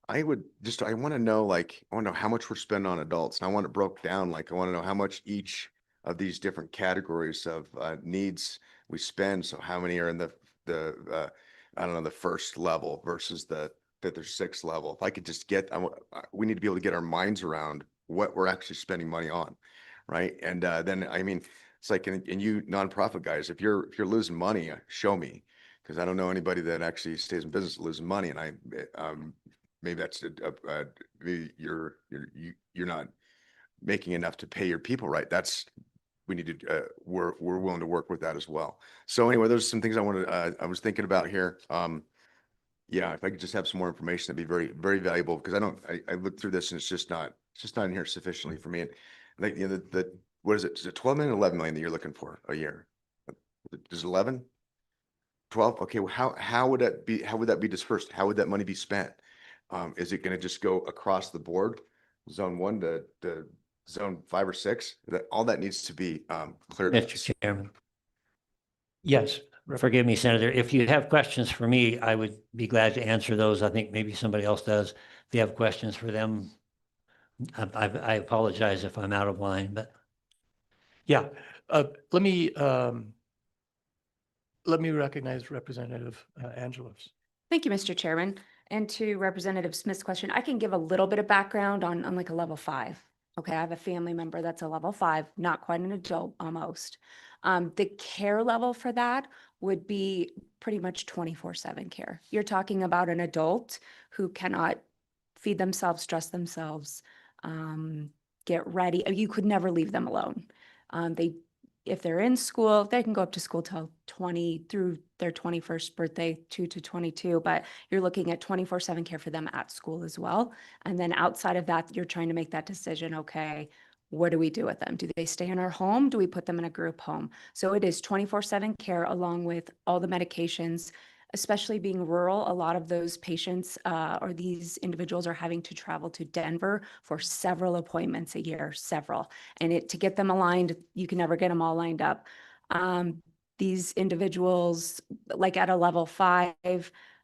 I want to know, like, I want to know how much we're spending on adults. And I want it broke down. Like, I want to know how much each of these different categories of needs we spend. So how many are in the I don't know, the first level versus the fifth or sixth level. If I could just we need to be able to get our minds around what we're actually spending money on, right? And then, I mean, it's like, and you nonprofit guys, if you're losing money, show me, because I don't know anybody that actually stays in business losing money. And maybe that's you're not making enough to pay your people right. We need to, we're willing to work with that as well. So anyway, those are some things I was thinking about here. Yeah, if I could just have some more information, that'd be very, very valuable, because I looked through this and it's just not in here sufficiently for me. And like, you know, what is it? Is it 12 million or 11 million that you're looking for a year? Is it 11? 12? Okay. Well, how would that be dispersed? How would that money be spent? Is it going to just go across the board, zone 1 to zone 5 or 6? All that needs to be cleared up. Mr. Chairman, Yes. forgive me, Senator. If you have questions for me, I would be glad to answer those. I think maybe somebody else does. If you have questions for them, I apologize if I'm out of line, but. Yeah. Let me recognize Representative Angelos. Thank you, Mr. Chairman. And to Representative Smith's question, I can give a little bit of background on like a level 5. Okay, I have a family member that's a level 5, not quite an adult almost. The care level for that would be pretty much 24/7 care. You're talking about an adult who cannot feed themselves, dress themselves, get ready. You could never leave them alone. If they're in school, they can go up to school till 20 through their 21st birthday, 2 to 22, but you're looking at 24/7 care for them at school as well. And then outside of that, you're trying to make that decision, okay, what do we do with them? Do they stay in our home? Do we put them in a group home? So it is 24/7 care along with all the medications, especially being rural. A lot of those patients or these individuals are having to travel to Denver for several appointments a year, several. And to get them aligned, you can never get them all lined up. These individuals, like at a level 5,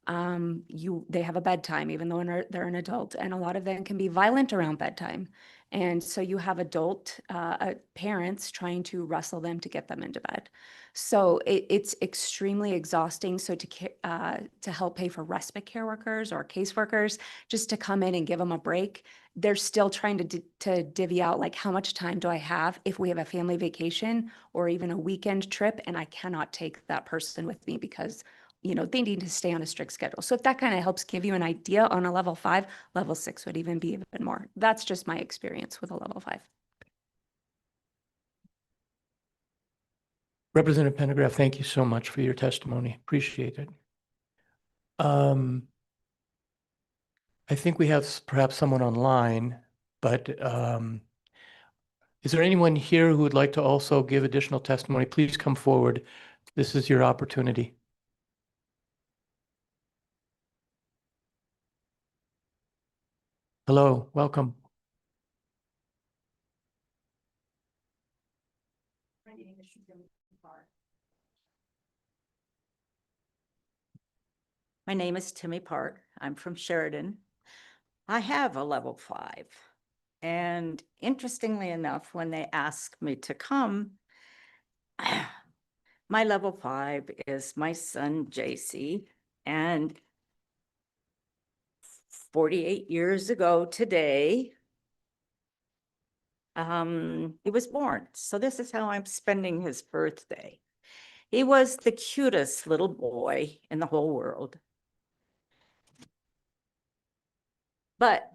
they have a bedtime, even though they're an adult, and a lot of them can be violent around bedtime. And so you have adult parents trying to wrestle them to get them into bed. So it's extremely exhausting. So to help pay for respite care workers or caseworkers, just to come in and give them a break, they're still trying to divvy out, like, how much time do I have if we have a family vacation or even a weekend trip and I cannot take that person with me because, you know, they need to stay on a strict schedule. So if that kind of helps give you an idea on a level 5, level 6 would even be even more. That's just my experience with a level 5. Representative Pendergraft, thank you so much for your testimony. Appreciate it. I think we have perhaps someone online, but is there anyone here who would like to also give additional testimony? Please come forward. This is your opportunity. Hello, welcome. My name is Timmy Park. I'm from Sheridan. I have a level 5. And interestingly enough, when they asked me to come, my level 5 is my son, JC. And 48 years ago today, he was born. So this is how I'm spending his birthday. He was the cutest little boy in the whole world. But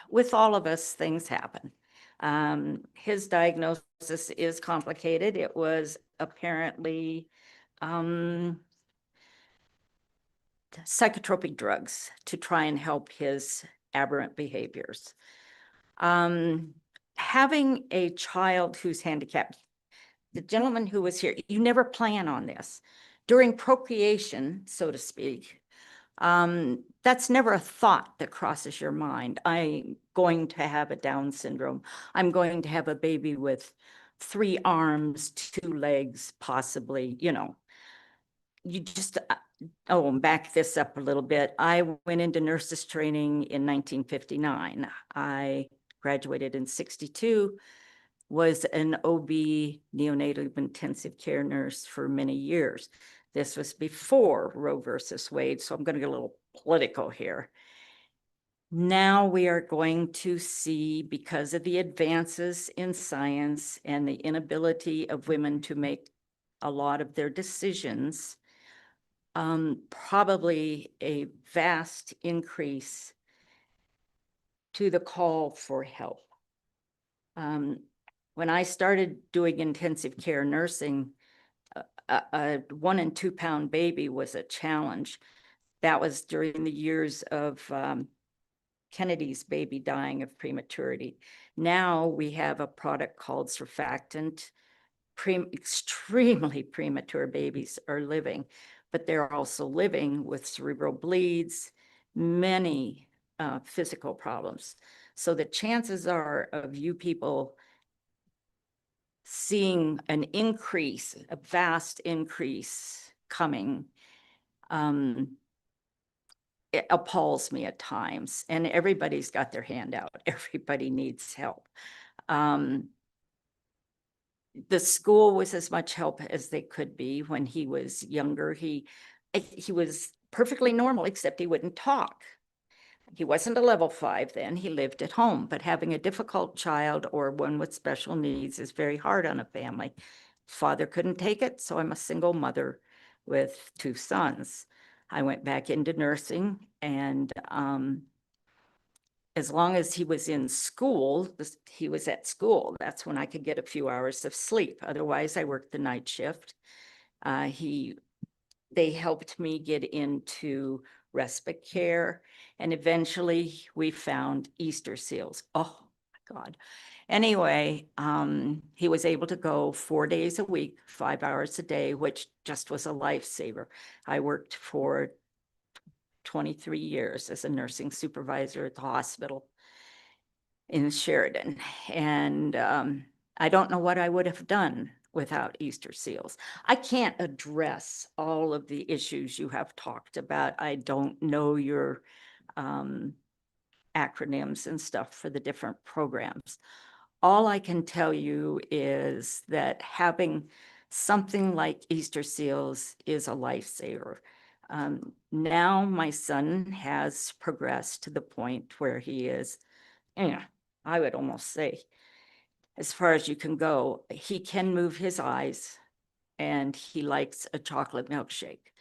with all of us, things happen. His diagnosis is complicated. It was apparently psychotropic drugs to try and help his aberrant behaviors. Having a child who's handicapped, the gentleman who was here, you never plan on this. During procreation, so to speak, that's never a thought that crosses your mind. I'm going to have a Down syndrome. I'm going to have a baby with 3 arms, 2 legs, possibly, you know. You just, and back this up a little bit. I went into nurses training in 1959. I graduated in 62, was an OB neonatal intensive care nurse for many years. This was before Roe versus Wade, so I'm going to get a little political here. Now we are going to see, because of the advances in science and the inability of women to make a lot of their decisions, probably a vast increase to the call for help. When I started doing intensive care nursing, a 1 and 2 pound baby was a challenge. That was during the years of Kennedy's baby dying of prematurity. Now we have a product called surfactant. Extremely premature babies are living, but they're also living with cerebral bleeds, many physical problems. So the chances are of you people seeing an increase, a vast increase coming, it appalls me at times. And everybody's got their hand out. Everybody needs help. The school was as much help as they could be. When he was younger, he was perfectly normal, except he wouldn't talk. He wasn't a level 5 then. He lived at home, but having a difficult child or one with special needs is very hard on a family. Father couldn't take it, so I'm a single mother with 2 sons. I went back into nursing, and as long as he was in school, he was at school. That's when I could get a few hours of sleep. Otherwise, I worked the night shift. They helped me get into respite care, and eventually we found Easter seals. Oh my God. Anyway, he was able to go 4 days a week, 5 hours a day, which just was a lifesaver. I worked for 23 years as a nursing supervisor at the hospital in Sheridan. And I don't know what I would have done without Easter seals. I can't address all of the issues you have talked about. I don't know your acronyms and stuff for the different programs. All I can tell you is that having something like Easter seals is a lifesaver. Now my son has progressed to the point where he is, I would almost say, as far as you can go. He can move his eyes and he likes a chocolate milkshake,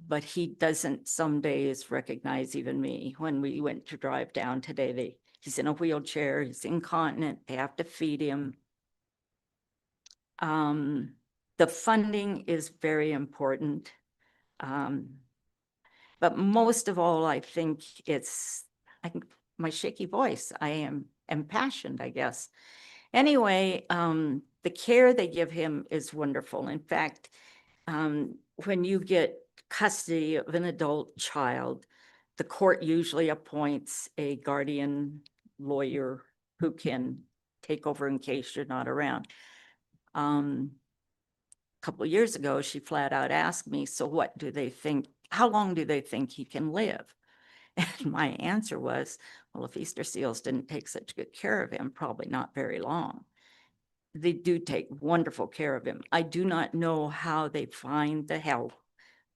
but he doesn't some days recognize even me. When we went to drive down today, he's in a wheelchair, he's incontinent, they have to feed him. The funding is very important. But most of all, I think it's my shaky voice. I am impassioned, I guess. Anyway, the care they give him is wonderful. In fact, when you get custody of an adult child, the court usually appoints a guardian lawyer who can take over in case you're not around. A couple of years ago, she flat out asked me, so what do they think how long do they think he can live? And my answer was, well, if Easter seals didn't take such good care of him, probably not very long. They do take wonderful care of him. I do not know how they find the help,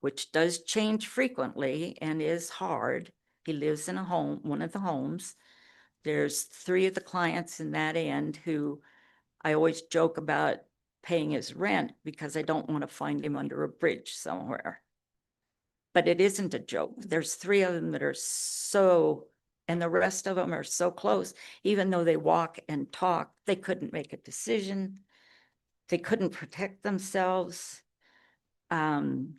which does change frequently and is hard. He lives in a home, one of the homes. There's 3 of the clients in that end who I always joke about paying his rent because I don't want to find him under a bridge somewhere. But it isn't a joke. There's 3 of them that are so, and the rest of them are so close, even though they walk and talk, they couldn't make a decision. They couldn't protect themselves. In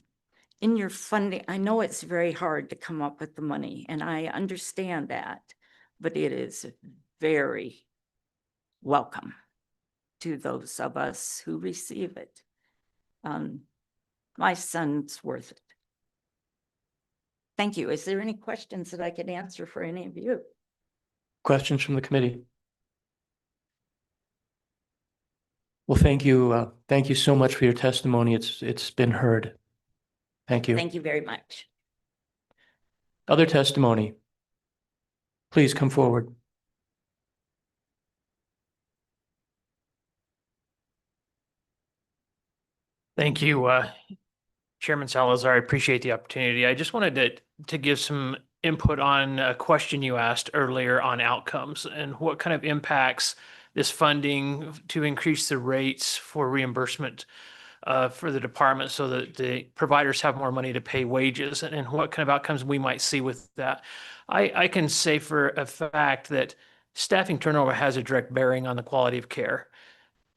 your funding, I know it's very hard to come up with the money, and I understand that, but it is very welcome to those of us who receive it. My son's worth it. Thank you. Is there any questions that I could answer for any of you? Questions from the committee? Well, thank you. Thank you so much for your testimony. It's been heard. Thank you. Thank you very much. Other testimony? Please come forward. Thank you, Chairman Salazar. I appreciate the opportunity. I just wanted to give some input on a question you asked earlier on outcomes and what kind of impacts this funding to increase the rates for reimbursement for the department so that the providers have more money to pay wages, and what kind of outcomes we might see with that. I can say for a fact that staffing turnover has a direct bearing on the quality of care.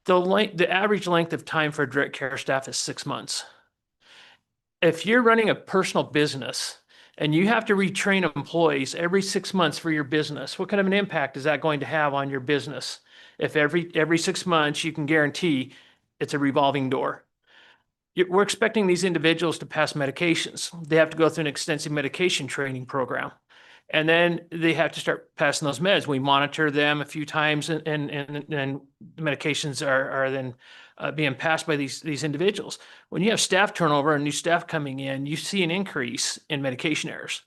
The average length of time for direct care staff is 6 months. If you're running a personal business and you have to retrain employees every 6 months for your business, what kind of an impact is that going to have on your business? If every 6 months you can guarantee it's a revolving door. We're expecting these individuals to pass medications. They have to go through an extensive medication training program. And then they have to start passing those meds. We monitor them a few times, and the medications are then being passed by these individuals. When you have staff turnover and new staff coming in, you see an increase in medication errors.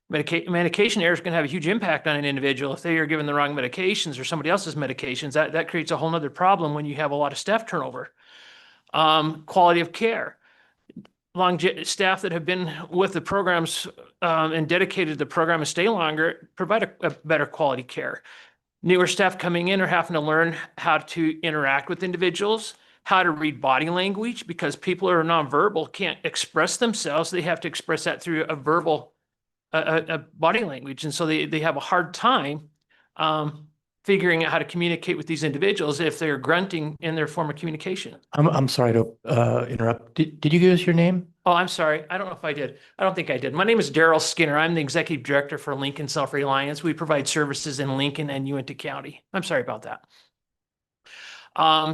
Medication errors can have a huge impact on an individual. If they are given the wrong medications or somebody else's medications, that creates a whole nother problem when you have a lot of staff turnover. Quality of care. Staff that have been with the programs and dedicated to the program and stay longer provide a better quality care. Newer staff coming in are having to learn how to interact with individuals, how to read body language, because people who are nonverbal can't express themselves. They have to express that through a verbal body language. And so they have a hard time figuring out how to communicate with these individuals if they're grunting in their form of communication. I'm sorry to interrupt. Did you give us your name? Oh, I'm sorry. I don't know if I did. I don't think I did. My name is Daryl Skinner. I'm the executive director for Lincoln Self-Reliance. We provide services in Lincoln and Uintah County. I'm sorry about that.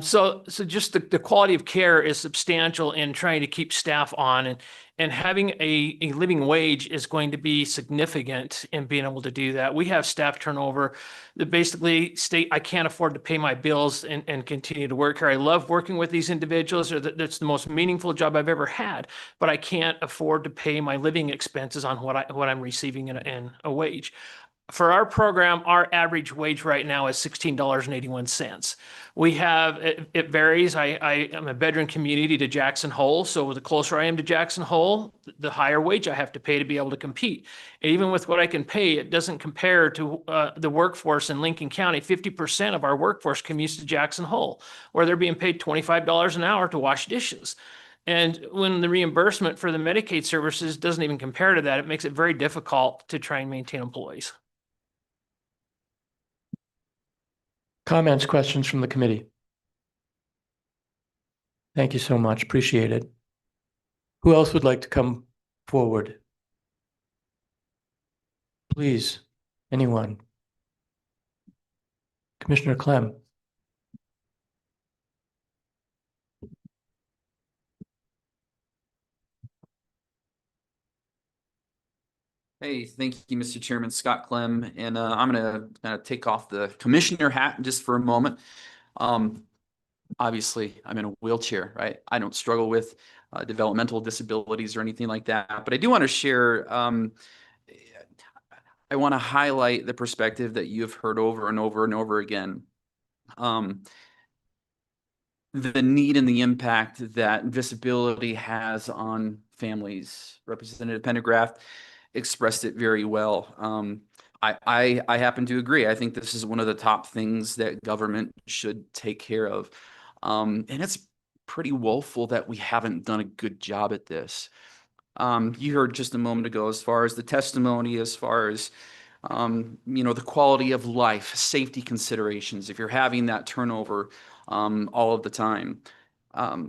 So just the quality of care is substantial in trying to keep staff on, and having a living wage is going to be significant in being able to do that. We have staff turnover that basically state, I can't afford to pay my bills and continue to work here. I love working with these individuals, or that's the most meaningful job I've ever had, but I can't afford to pay my living expenses on what I'm receiving in a wage. For our program, our average wage right now is $16.81. We have, it varies. I am a bedroom community to Jackson Hole. So the closer I am to Jackson Hole, the higher wage I have to pay to be able to compete. And even with what I can pay, it doesn't compare to the workforce in Lincoln County. 50% of our workforce commutes to Jackson Hole, where they're being paid $25 an hour to wash dishes. And when the reimbursement for the Medicaid services doesn't even compare to that, it makes it very difficult to try and maintain employees. Comments, questions from the committee? Thank you so much. Appreciate it. Who else would like to come forward? Please, anyone? Commissioner Clem. Hey, thank you, Mr. Chairman, Scott Clem, and I'm going to take off the commissioner hat just for a moment. Obviously, I'm in a wheelchair, right? I don't struggle with developmental disabilities or anything like that. But I do want to share, I want to highlight the perspective that you've heard over and over and over again. The need and the impact that disability has on families. Representative Pendergraft expressed it very well. I happen to agree. I think this is one of the top things that government should take care of. And it's pretty woeful that we haven't done a good job at this. You heard just a moment ago, as far as the testimony, as far as the quality of life, safety considerations, if you're having that turnover all of the time. At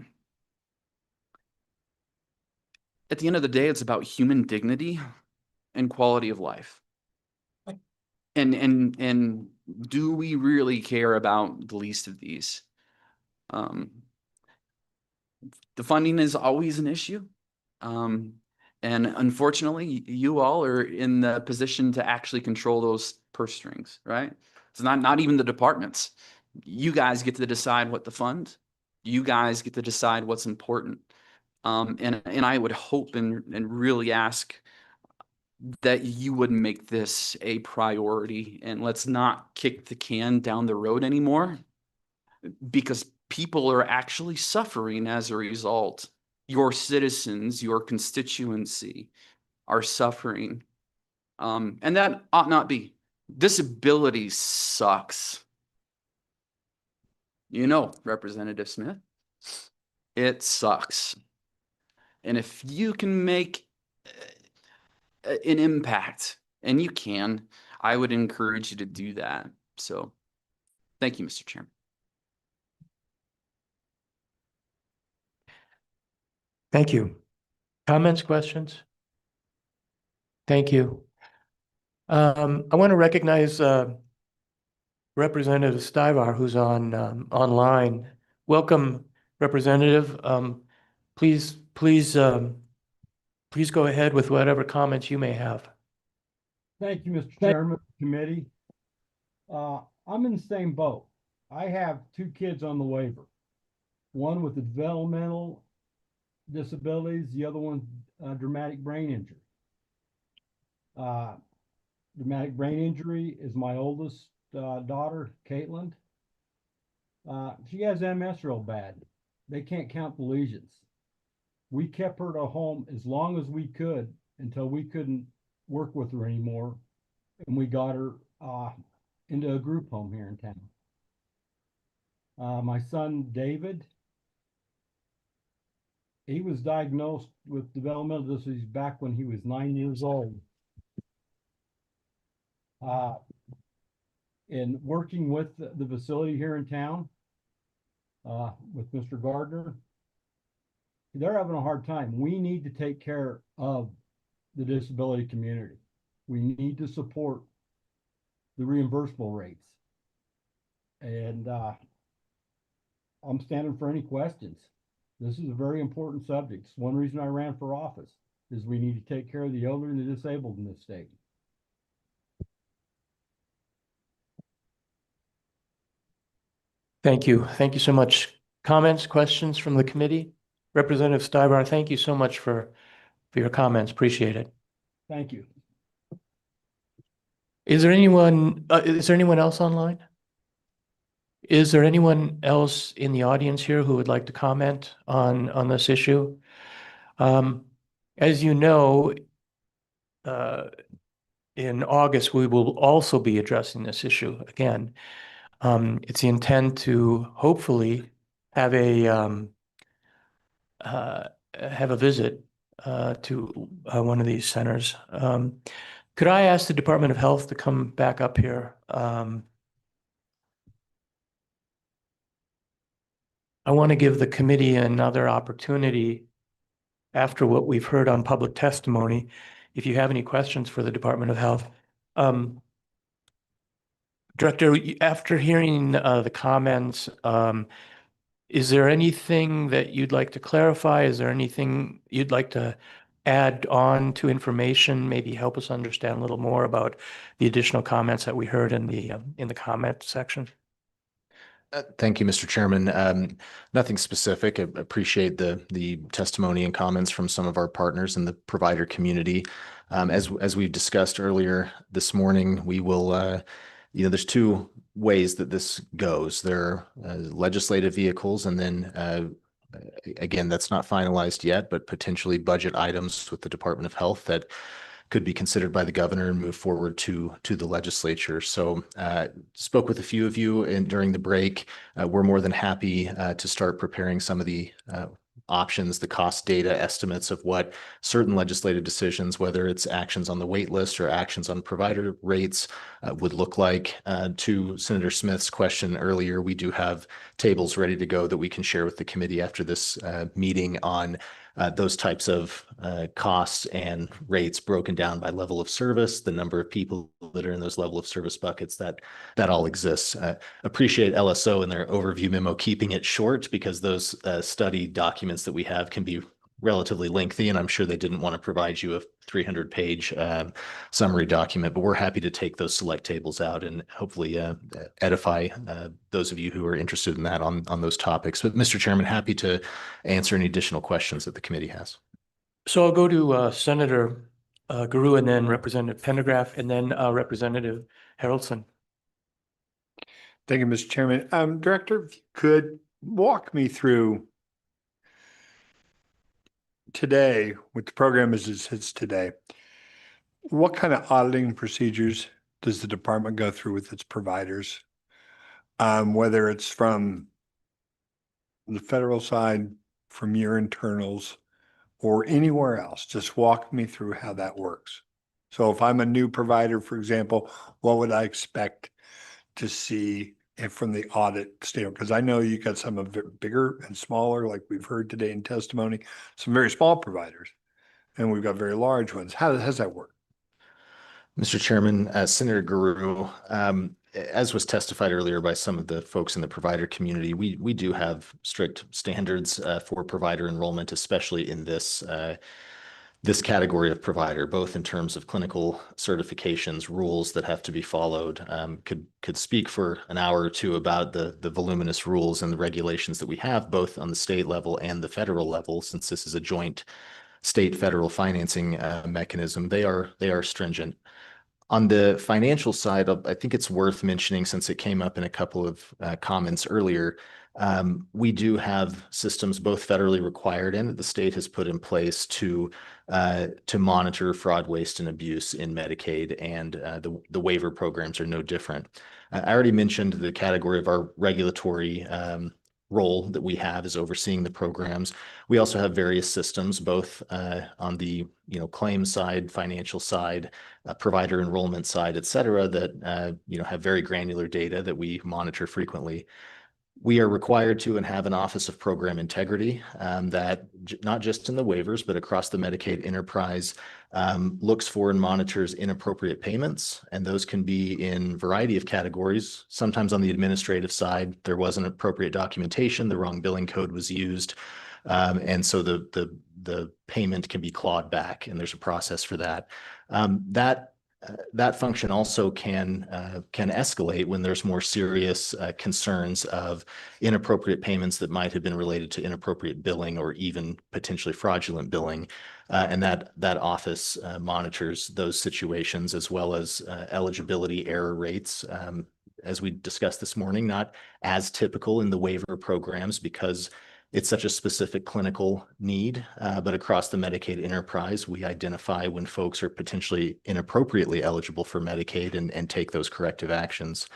the end of the day, it's about human dignity and quality of life. And do we really care about the least of these? The funding is always an issue. And unfortunately, you all are in the position to actually control those purse strings, right? It's not even the departments. You guys get to decide what to fund. You guys get to decide what's important. And I would hope and really ask that you would make this a priority, and let's not kick the can down the road anymore, because people are actually suffering as a result. Your citizens, your constituency are suffering. And that ought not be. Disability sucks. Representative Smith, it sucks. And if you can make an impact, and you can, I would encourage you to do that. So thank you, Mr. Chairman. Thank you. Comments, questions? Thank you. I want to recognize Representative Stivar, who's on online. Welcome, Representative. Please go ahead with whatever comments you may have. Thank you, Mr. Chairman, committee. I'm in the same boat. I have 2 kids on the waiver. One with developmental disabilities, the other one dramatic brain injury. Dramatic brain injury is my oldest daughter, Caitlin. She has MS real bad. They can't count the lesions. We kept her at home as long as we could until we couldn't work with her anymore, and we got her into a group home here in town. My son David, he was diagnosed with developmental disabilities back when he was 9 years old. In working with the facility here in town, with Mr. Gardner, they're having a hard time. We need to take care of the disability community. We need to support the reimbursable rates. And I'm standing for any questions. This is a very important subject. It's one reason I ran for office, is we need to take care of the elderly and the disabled in this state. Thank you. Thank you so much. Comments, questions from the committee? Representative Stivar, thank you so much for your comments. Appreciate it. Thank you. Is there anyone else online? Is there anyone else in the audience here who would like to comment on this issue? As you know, in August, we will also be addressing this issue again. It's the intent to hopefully have a visit to one of these centers. Could I ask the Department of Health to come back up here? I want to give the committee another opportunity after what we've heard on public testimony. If you have any questions for the Department of Health. Director, after hearing the comments, is there anything that you'd like to clarify? Is there anything you'd like to add on to information, maybe help us understand a little more about the additional comments that we heard in the comment section? Thank you, Mr. Chairman. Nothing specific. I appreciate the testimony and comments from some of our partners in the provider community. As we've discussed earlier this morning, we will, there's two ways that this goes. There are legislative vehicles, and then again, that's not finalized yet, but potentially budget items with the Department of Health that could be considered by the governor and move forward to the legislature. So spoke with a few of you during the break. We're more than happy to start preparing some of the options, the cost data estimates of what certain legislative decisions, whether it's actions on the wait list or actions on provider rates, would look like. To Senator Smith's question earlier, we do have tables ready to go that we can share with the committee after this meeting on those types of costs and rates broken down by level of service, the number of people that are in those level of service buckets, that all exists. Appreciate LSO in their overview memo keeping it short, because those study documents that we have can be relatively lengthy, and I'm sure they didn't want to provide you a 300-page summary document, but we're happy to take those select tables out and hopefully edify those of you who are interested in that on those topics. But Mr. Chairman, happy to answer any additional questions that the committee has. So I'll go to Senator Guru, and then Representative Pendergraph, and then Representative Harrelson. Thank you, Mr. Chairman. Director, if you could walk me through today, with the program as it sits today, what kind of auditing procedures does the department go through with its providers? Whether it's from the federal side, from your internals, or anywhere else, just walk me through how that works. So if I'm a new provider, for example, what would I expect to see from the audit standpoint? Because I know you got some of it bigger and smaller, like we've heard today in testimony, some very small providers, and we've got very large ones. How does that work? Mr. Chairman, Senator Guru, as was testified earlier by some of the folks in the provider community, we do have strict standards for provider enrollment, especially in this this category of provider, both in terms of clinical certifications, rules that have to be followed. Could speak for an hour or two about the voluminous rules and the regulations that we have, both on the state level and the federal level, since this is a joint state-federal financing mechanism. They are stringent. On the financial side, I think it's worth mentioning, since it came up in a couple of comments earlier, we do have systems, both federally required and that the state has put in place to monitor fraud, waste, and abuse in Medicaid, and the waiver programs are no different. I already mentioned the category of our regulatory role that we have is overseeing the programs. We also have various systems, both on the claim side, financial side, provider enrollment side, et cetera, that have very granular data that we monitor frequently. We are required to and have an Office of Program Integrity that not just in the waivers, but across the Medicaid enterprise looks for and monitors inappropriate payments. And those can be in a variety of categories. Sometimes on the administrative side, there wasn't appropriate documentation, the wrong billing code was used. And so the payment can be clawed back, and there's a process for that. That function also can escalate when there's more serious concerns of inappropriate payments that might have been related to inappropriate billing or even potentially fraudulent billing. And that office monitors those situations, as well as eligibility error rates. As we discussed this morning, not as typical in the waiver programs because it's such a specific clinical need, but across the Medicaid enterprise, we identify when folks are potentially inappropriately eligible for Medicaid and take those corrective actions.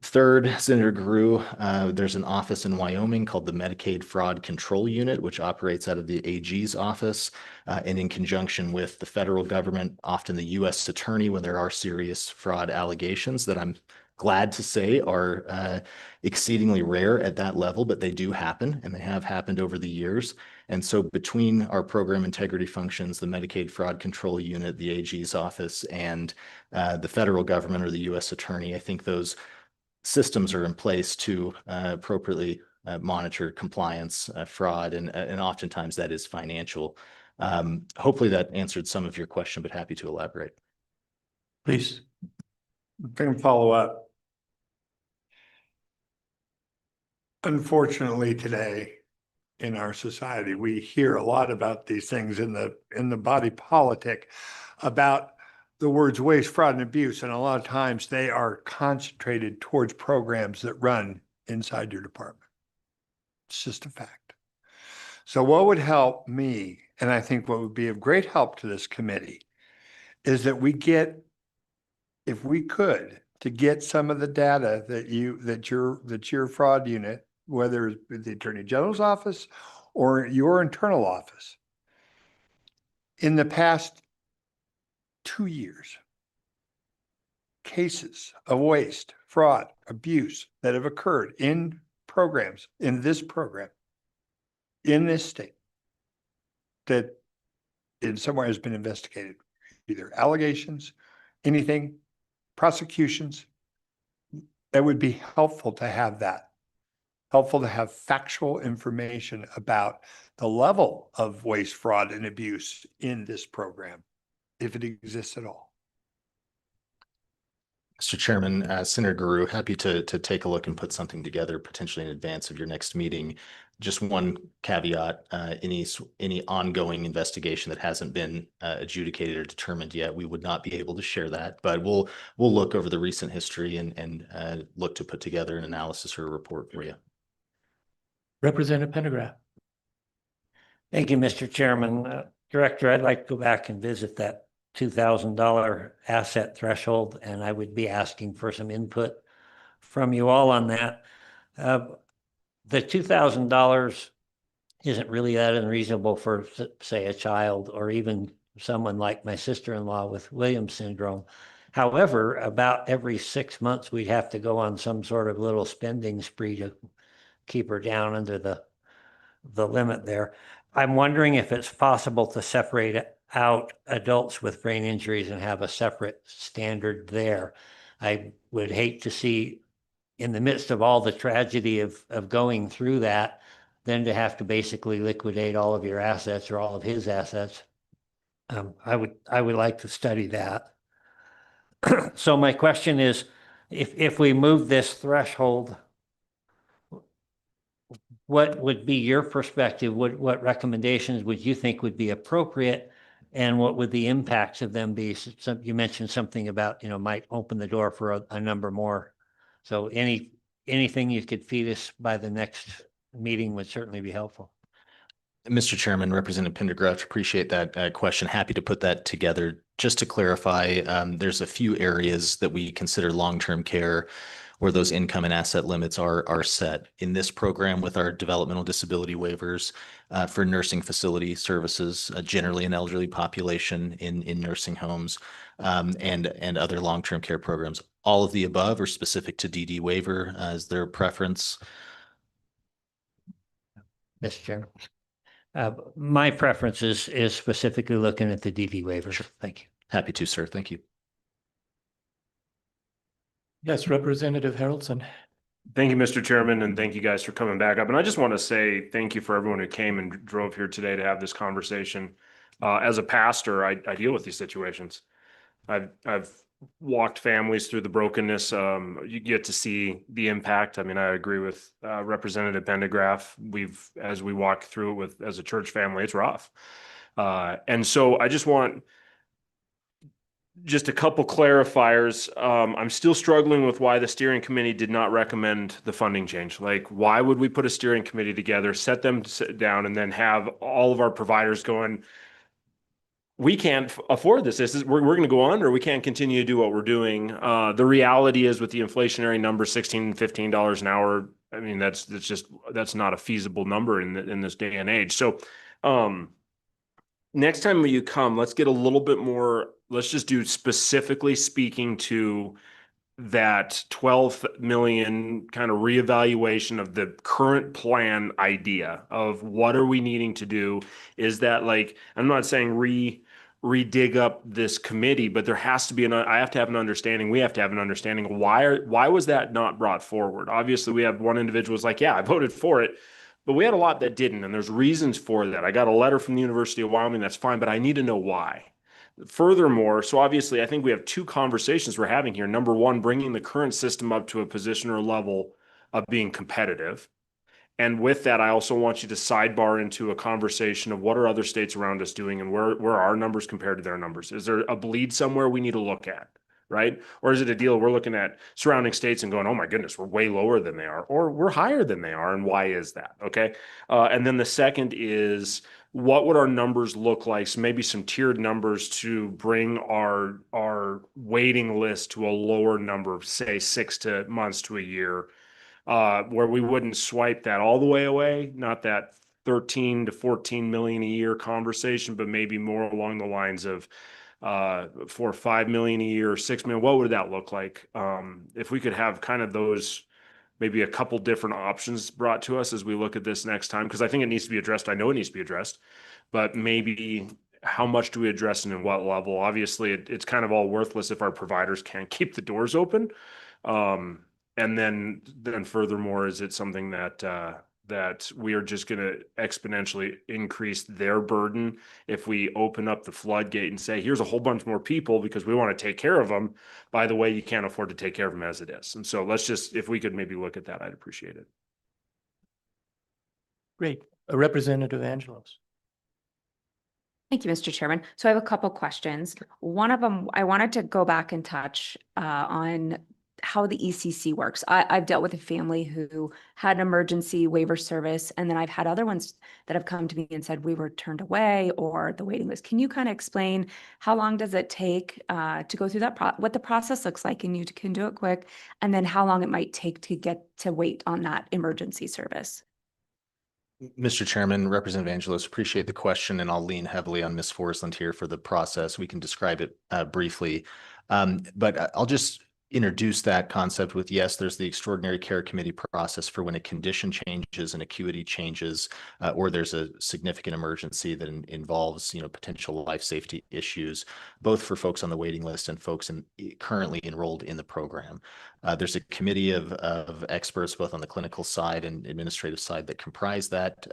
Third, Senator Guru, there's an office in Wyoming called the Medicaid Fraud Control Unit, which operates out of the AG's office, and in conjunction with the federal government, often the U.S. attorney, when there are serious fraud allegations that I'm glad to say are exceedingly rare at that level, but they do happen, and they have happened over the years. And so between our program integrity functions, the Medicaid Fraud Control Unit, the AG's office, and the federal government or the U.S. attorney, I think those systems are in place to appropriately monitor compliance, fraud, and oftentimes that is financial. Hopefully that answered some of your question, but happy to elaborate. Please. If I can follow up. Unfortunately, today in our society, we hear a lot about these things in the body politic about the words waste, fraud, and abuse. And a lot of times they are concentrated towards programs that run inside your department. It's just a fact. So what would help me, and I think what would be of great help to this committee, is that we get, if we could, to get some of the data that your fraud unit, whether it's the Attorney General's office or your internal office, in the past 2 years, cases of waste, fraud, abuse that have occurred in programs, in this program, in this state, that in somewhere has been investigated, either allegations, anything, prosecutions. It would be helpful to have that, helpful to have factual information about the level of waste, fraud, and abuse in this program, if it exists at all. Mr. Chairman, Senator Guru, happy to take a look and put something together potentially in advance of your next meeting. Just one caveat, any ongoing investigation that hasn't been adjudicated or determined yet, we would not be able to share that, but we'll look over the recent history and look to put together an analysis or a report for you. Representative Pendergraft. Thank you, Mr. Chairman. Director, I'd like to go back and visit that $2,000 asset threshold, and I would be asking for some input from you all on that. The $2,000 isn't really that unreasonable for, say, a child or even someone like my sister-in-law with Williams syndrome. However, about every 6 months, we'd have to go on some sort of little spending spree to keep her down under the limit there. I'm wondering if it's possible to separate out adults with brain injuries and have a separate standard there. I would hate to see, in the midst of all the tragedy of going through that, then to have to basically liquidate all of your assets or all of his assets. I would like to study that. So my question is, if we move this threshold, what would be your perspective? What recommendations would you think would be appropriate? And what would the impacts of them be? You mentioned something about, might open the door for a number more. So anything you could feed us by the next meeting would certainly be helpful. Mr. Chairman, Representative Pendergraft, appreciate that question. Happy to put that together. Just to clarify, there's a few areas that we consider long-term care where those income and asset limits are set. In this program with our developmental disability waivers for nursing facility services, generally an elderly population in nursing homes and other long-term care programs. All of the above are specific to DD waiver as their preference. Mr. Chairman. My preference is specifically looking at the DD waiver. Sure. Thank you. Happy to, sir. Thank you. Yes, Representative Harrelson. Thank you, Mr. Chairman, and thank you guys for coming back up. And I just want to say thank you for everyone who came and drove here today to have this conversation. As a pastor, I deal with these situations. I've walked families through the brokenness. You get to see the impact. I mean, I agree with Representative Pendergraft. As we walk through it as a church family, it's rough. And so I just want a couple clarifiers. I'm still struggling with why the steering committee did not recommend the funding change. Like, why would we put a steering committee together, set them down, and then have all of our providers going, we can't afford this. We're going to go under. We can't continue to do what we're doing. The reality is, with the inflationary number, $16, $15 an hour, I mean, that's not a feasible number in this day and age. So next time when you come, let's get a little bit more. Let's just do specifically speaking to that 12 million kind of reevaluation of the current plan idea of what are we needing to do. Is that, like, I'm not saying redig up this committee, but there has to be I have to have an understanding. We have to have an understanding of why was that not brought forward? Obviously, we have one individual who's like, yeah, I voted for it, but we had a lot that didn't, and there's reasons for that. I got a letter from the University of Wyoming. That's fine, but I need to know why. Furthermore, so obviously, I think we have two conversations we're having here. Number one, bringing the current system up to a position or level of being competitive. And with that, I also want you to sidebar into a conversation of what are other states around us doing and where are our numbers compared to their numbers? Is there a bleed somewhere we need to look at? Right? Or is it a deal we're looking at surrounding states and going, oh my goodness, we're way lower than they are, or we're higher than they are, and why is that? Okay. And then the second is, what would our numbers look like? So maybe some tiered numbers to bring our waiting list to a lower number, say 6 months to a year, where we wouldn't swipe that all the way away, not that 13 to 14 million a year conversation, but maybe more along the lines of 4 or 5 million a year, or 6 million. What would that look like? If we could have kind of those, maybe a couple different options brought to us as we look at this next time, because I think it needs to be addressed. I know it needs to be addressed, but maybe how much do we address and in what level? Obviously, it's kind of all worthless if our providers can't keep the doors open. And then furthermore, is it something that we are just going to exponentially increase their burden if we open up the floodgate and say, here's a whole bunch more people because we want to take care of them. By the way, you can't afford to take care of them as it is. And so let's just, if we could maybe look at that, I'd appreciate it. Great. Representative Angelos. Thank you, Mr. Chairman. So I have a couple questions. One of them, I wanted to go back and touch on how the ECC works. I've dealt with a family who had an emergency waiver service, and then I've had other ones that have come to me and said we were turned away or the waiting list. Can you kind of explain how long does it take to go through that, what the process looks like, and you can do it quick, and then how long it might take to get to wait on that emergency service? Mr. Chairman, Representative Angelos, appreciate the question, and I'll lean heavily on Ms. Forsland here for the process. We can describe it briefly, but I'll just introduce that concept with, yes, there's the extraordinary care committee process for when a condition changes and acuity changes, or there's a significant emergency that involves, potential life safety issues, both for folks on the waiting list and folks currently enrolled in the program. There's a committee of experts, both on the clinical side and administrative side, that comprise that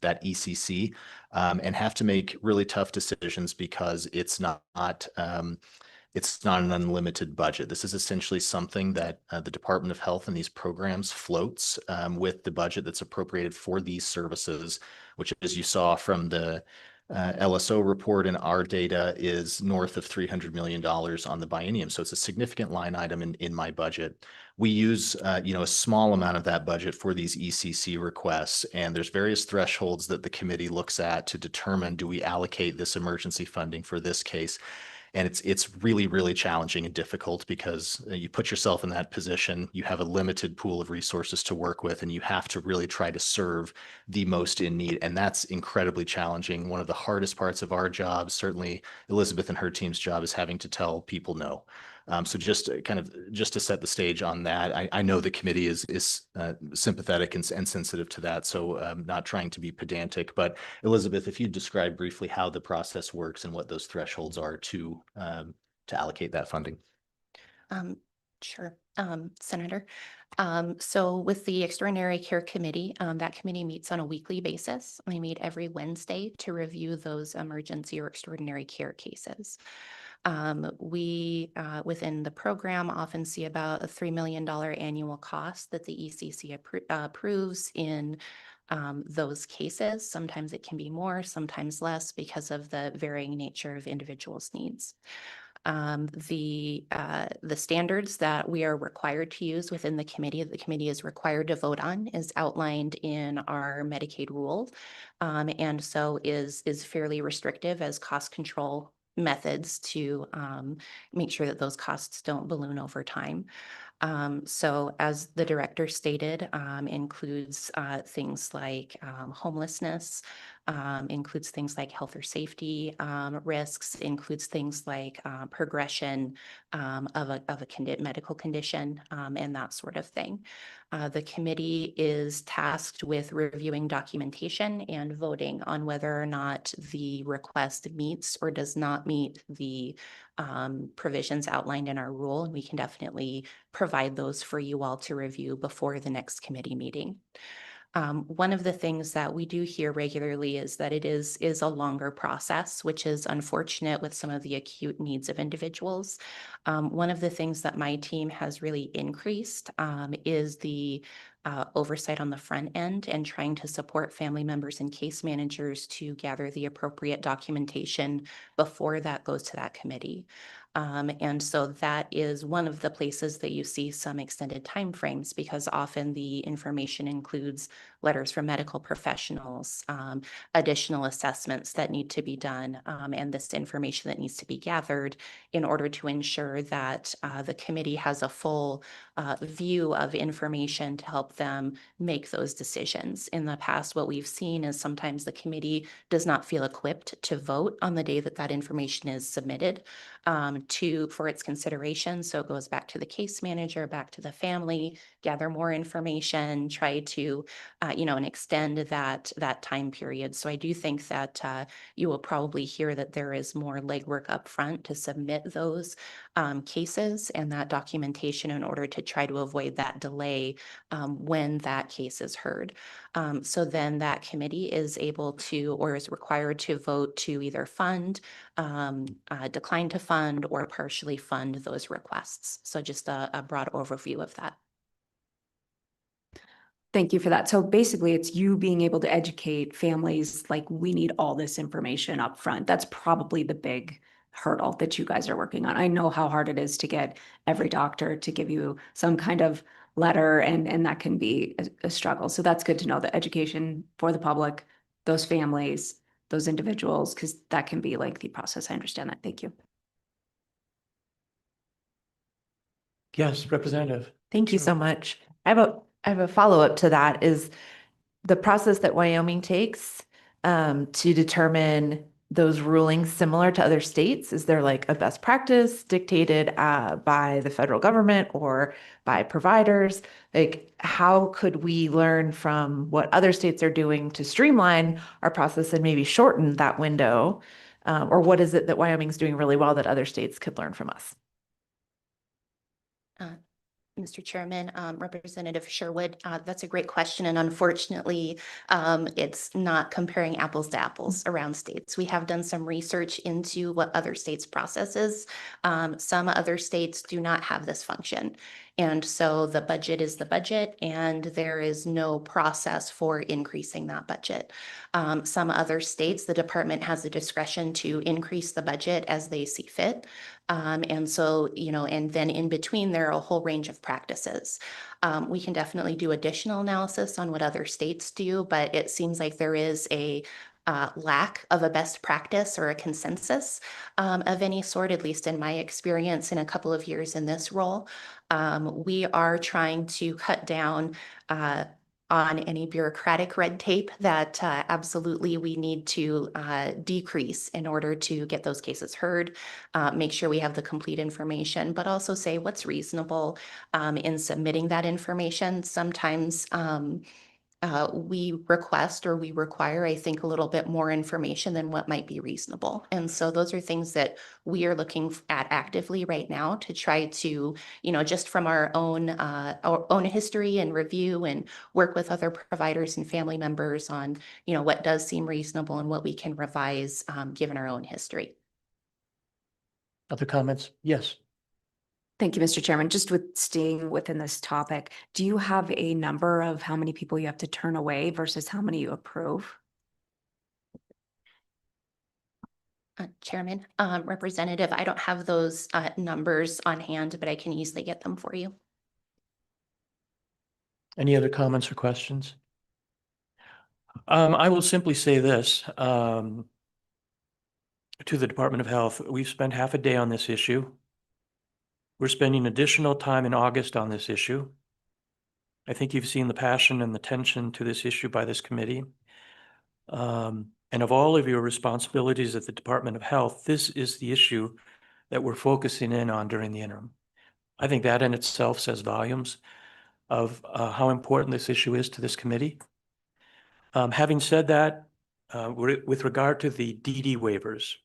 ECC, and have to make really tough decisions because it's not an unlimited budget. This is essentially something that the Department of Health and these programs floats with the budget that's appropriated for these services, which, as you saw from the LSO report and our data, is north of $300 million on the biennium. So it's a significant line item in my budget. We use a small amount of that budget for these ECC requests, and there's various thresholds that the committee looks at to determine, do we allocate this emergency funding for this case? And it's really, really challenging and difficult because you put yourself in that position. You have a limited pool of resources to work with, and you have to really try to serve the most in need. And that's incredibly challenging. One of the hardest parts of our job, certainly Elizabeth and her team's job, is having to tell people no. So just to set the stage on that, I know the committee is sympathetic and sensitive to that. So I'm not trying to be pedantic, but Elizabeth, if you describe briefly how the process works and what those thresholds are to allocate that funding. Sure, Senator. So with the Extraordinary Care Committee, that committee meets on a weekly basis. They meet every Wednesday to review those emergency or extraordinary care cases. We, within the program, often see about a $3 million annual cost that the ECC approves in those cases. Sometimes it can be more, sometimes less, because of the varying nature of individuals' needs. The standards that we are required to use within the committee is required to vote on, is outlined in our Medicaid rule, and so is fairly restrictive as cost control methods to make sure that those costs don't balloon over time. So as the director stated, includes things like homelessness, includes things like health or safety risks, includes things like progression of a medical condition, and that sort of thing. The committee is tasked with reviewing documentation and voting on whether or not the request meets or does not meet the provisions outlined in our rule. And we can definitely provide those for you all to review before the next committee meeting. One of the things that we do hear regularly is that it is a longer process, which is unfortunate with some of the acute needs of individuals. One of the things that my team has really increased is the oversight on the front end and trying to support family members and case managers to gather the appropriate documentation before that goes to that committee. And so that is one of the places that you see some extended timeframes, because often the information includes letters from medical professionals, additional assessments that need to be done, and this information that needs to be gathered in order to ensure that the committee has a full view of information to help them make those decisions. In the past, what we've seen is sometimes the committee does not feel equipped to vote on the day that that information is submitted for its consideration. So it goes back to the case manager, back to the family, gather more information, try to, and extend that time period. So I do think that you will probably hear that there is more legwork up front to submit those cases and that documentation in order to try to avoid that delay when that case is heard. So then that committee is able to, or is required to vote to either fund, decline to fund, or partially fund those requests. So just a broad overview of that. Thank you for that. So basically, it's you being able to educate families, like, we need all this information up front. That's probably the big hurdle that you guys are working on. I know how hard it is to get every doctor to give you some kind of letter, and that can be a struggle. So that's good to know, the education for the public, those families, those individuals, because that can be a lengthy process. I understand that. Thank you. Yes, Representative. Thank you so much. I have a follow-up to that. Is the process that Wyoming takes to determine those rulings similar to other states? Is there like a best practice dictated by the federal government or by providers? Like, how could we learn from what other states are doing to streamline our process and maybe shorten that window? Or what is it that Wyoming's doing really well that other states could learn from us? Mr. Chairman, Representative Sherwood, that's a great question. And unfortunately, it's not comparing apples to apples around states. We have done some research into what other states' processes. Some other states do not have this function. And so the budget is the budget, and there is no process for increasing that budget. Some other states, the department has the discretion to increase the budget as they see fit. And so, and then in between, there are a whole range of practices. We can definitely do additional analysis on what other states do, but it seems like there is a lack of a best practice or a consensus of any sort, at least in my experience in a couple of years in this role. We are trying to cut down on any bureaucratic red tape that absolutely we need to decrease in order to get those cases heard, make sure we have the complete information, but also say what's reasonable in submitting that information. Sometimes we request or we require, I think, a little bit more information than what might be reasonable. And so those are things that we are looking at actively right now to try to, just from our own history and review, and work with other providers and family members on, what does seem reasonable and what we can revise given our own history. Other comments? Yes. Thank you, Mr. Chairman. Just with staying within this topic, do you have a number of how many people you have to turn away versus how many you approve? Chairman, Representative, I don't have those numbers on hand, but I can easily get them for you. Any other comments or questions? I will simply say this to the Department of Health. We've spent half a day on this issue. We're spending additional time in August on this issue. I think you've seen the passion and the attention to this issue by this committee. And of all of your responsibilities at the Department of Health, this is the issue that we're focusing in on during the interim. I think that in itself says volumes of how important this issue is to this committee. Having said that, with regard to the DD waivers,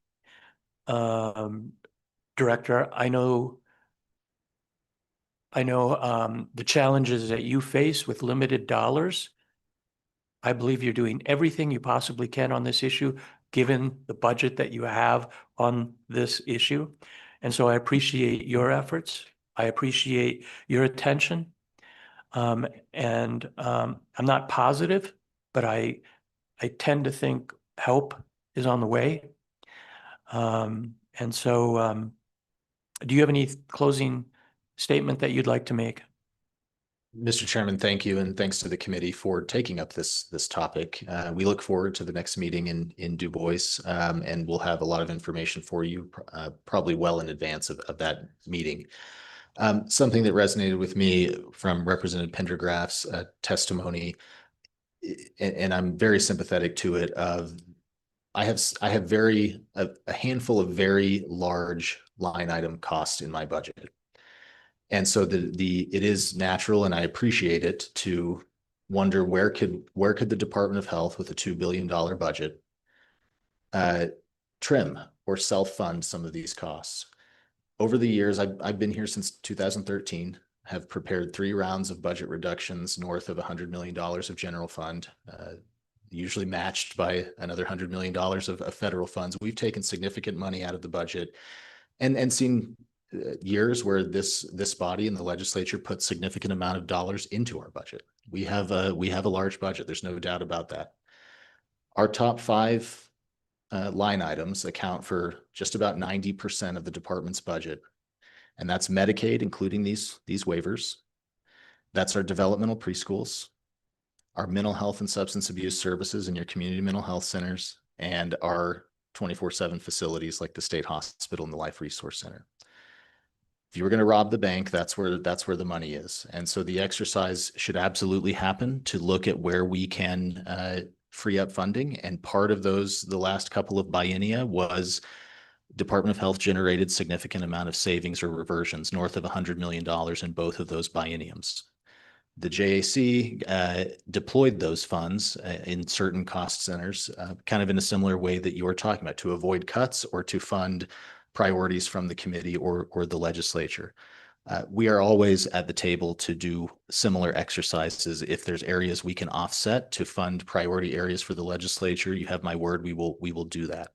Director, I know the challenges that you face with limited dollars I believe you're doing everything you possibly can on this issue, given the budget that you have on this issue. And so I appreciate your efforts. I appreciate your attention. I'm not positive, but I tend to think help is on the way. And so do you have any closing statement that you'd like to make? Mr. Chairman, thank you, and thanks to the committee for taking up this topic. We look forward to the next meeting in Du Bois, and we'll have a lot of information for you, probably well in advance of that meeting. Something that resonated with me from Representative Pendergraft's testimony, and I'm very sympathetic to it, I have a handful of very large line item costs in my budget. And so it is natural, and I appreciate it, to wonder where could the Department of Health with a $2 billion budget trim or self-fund some of these costs. Over the years, I've been here since 2013, have prepared 3 rounds of budget reductions north of $100 million of general fund, usually matched by another $100 million of federal funds. We've taken significant money out of the budget and seen years where this body and the legislature put significant amount of dollars into our budget. We have a large budget. There's no doubt about that. Our top 5 line items account for just about 90% of the department's budget, and that's Medicaid, including these waivers. That's our developmental preschools, our mental health and substance abuse services in your community mental health centers, and our 24/7 facilities like the State Hospital and the Life Resource Center. If you were going to rob the bank, that's where the money is. And so the exercise should absolutely happen to look at where we can free up funding. And part of those, the last couple of biennia, was Department of Health generated significant amount of savings or reversions, north of $100 million in both of those bienniums. The JAC deployed those funds in certain cost centers, kind of in a similar way that you were talking about, to avoid cuts or to fund priorities from the committee or the legislature. We are always at the table to do similar exercises. If there's areas we can offset to fund priority areas for the legislature, you have my word, we will do that.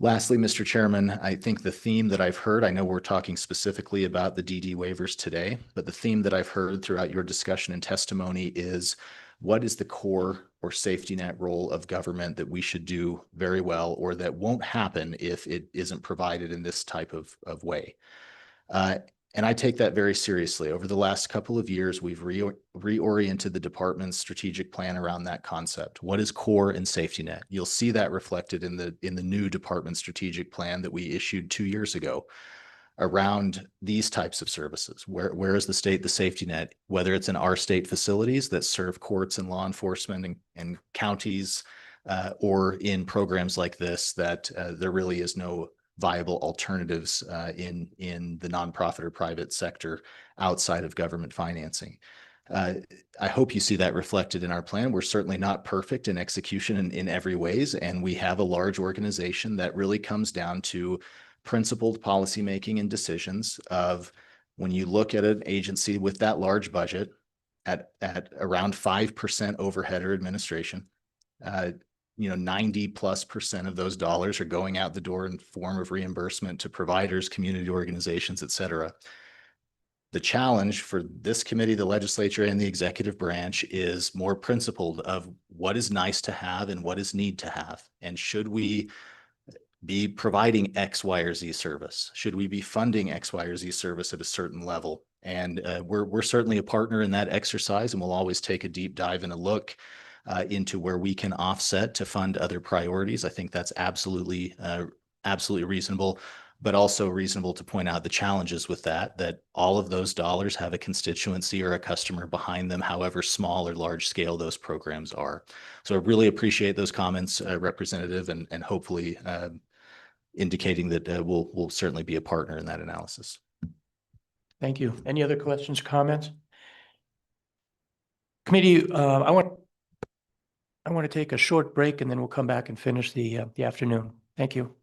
Lastly, Mr. Chairman, I think the theme that I've heard, I know we're talking specifically about the DD waivers today, but the theme that I've heard throughout your discussion and testimony is, what is the core or safety net role of government that we should do very well, or that won't happen if it isn't provided in this type of way? And I take that very seriously. Over the last couple of years, we've reoriented the department's strategic plan around that concept. What is core and safety net? You'll see that reflected in the new department strategic plan that we issued 2 years ago around these types of services. Where is the safety net, whether it's in our state facilities that serve courts and law enforcement and counties, or in programs like this that there really is no viable alternatives in the nonprofit or private sector outside of government financing. I hope you see that reflected in our plan. We're certainly not perfect in execution in every ways, and we have a large organization that really comes down to principled policymaking and decisions of, when you look at an agency with that large budget at around 5% overhead or administration, 90+% of those dollars are going out the door in form of reimbursement to providers, community organizations, et cetera. The challenge for this committee, the legislature, and the executive branch is more principled of what is nice to have and what is need to have. And should we be providing X, Y, or Z service? Should we be funding X, Y, or Z service at a certain level? And we're certainly a partner in that exercise, and we'll always take a deep dive and a look into where we can offset to fund other priorities. I think that's absolutely reasonable, but also reasonable to point out the challenges with that all of those dollars have a constituency or a customer behind them, however small or large scale those programs are. So I really appreciate those comments, Representative, and hopefully indicating that we'll certainly be a partner in that analysis. Thank you. Any other questions, comments? Committee, I want to take a short break, and then we'll come back and finish the afternoon. Thank you.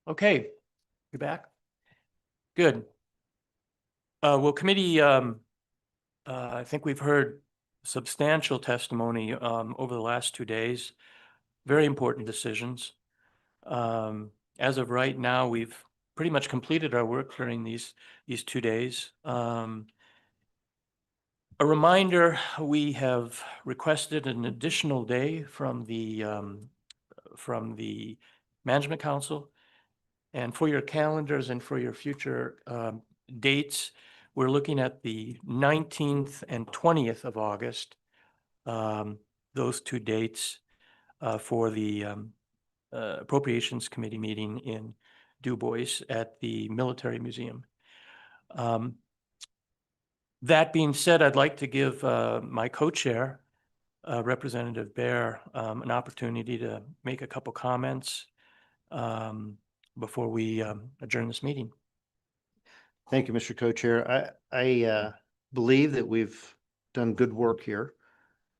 Okay, you back? Good. Well, committee, I think we've heard substantial testimony over the last 2 days, very important decisions. As of right now, we've pretty much completed our work during these 2 days. A reminder, we have requested an additional day from the Management Council. And for your calendars and for your future dates, we're looking at the 19th and 20th of August. Those 2 dates for the Appropriations Committee meeting in Du Bois at the Military Museum. That being said, I'd like to give my co-chair, Representative Bear, an opportunity to make a couple comments before we adjourn this meeting. Thank you, Mr. Co-Chair. I believe that we've done good work here,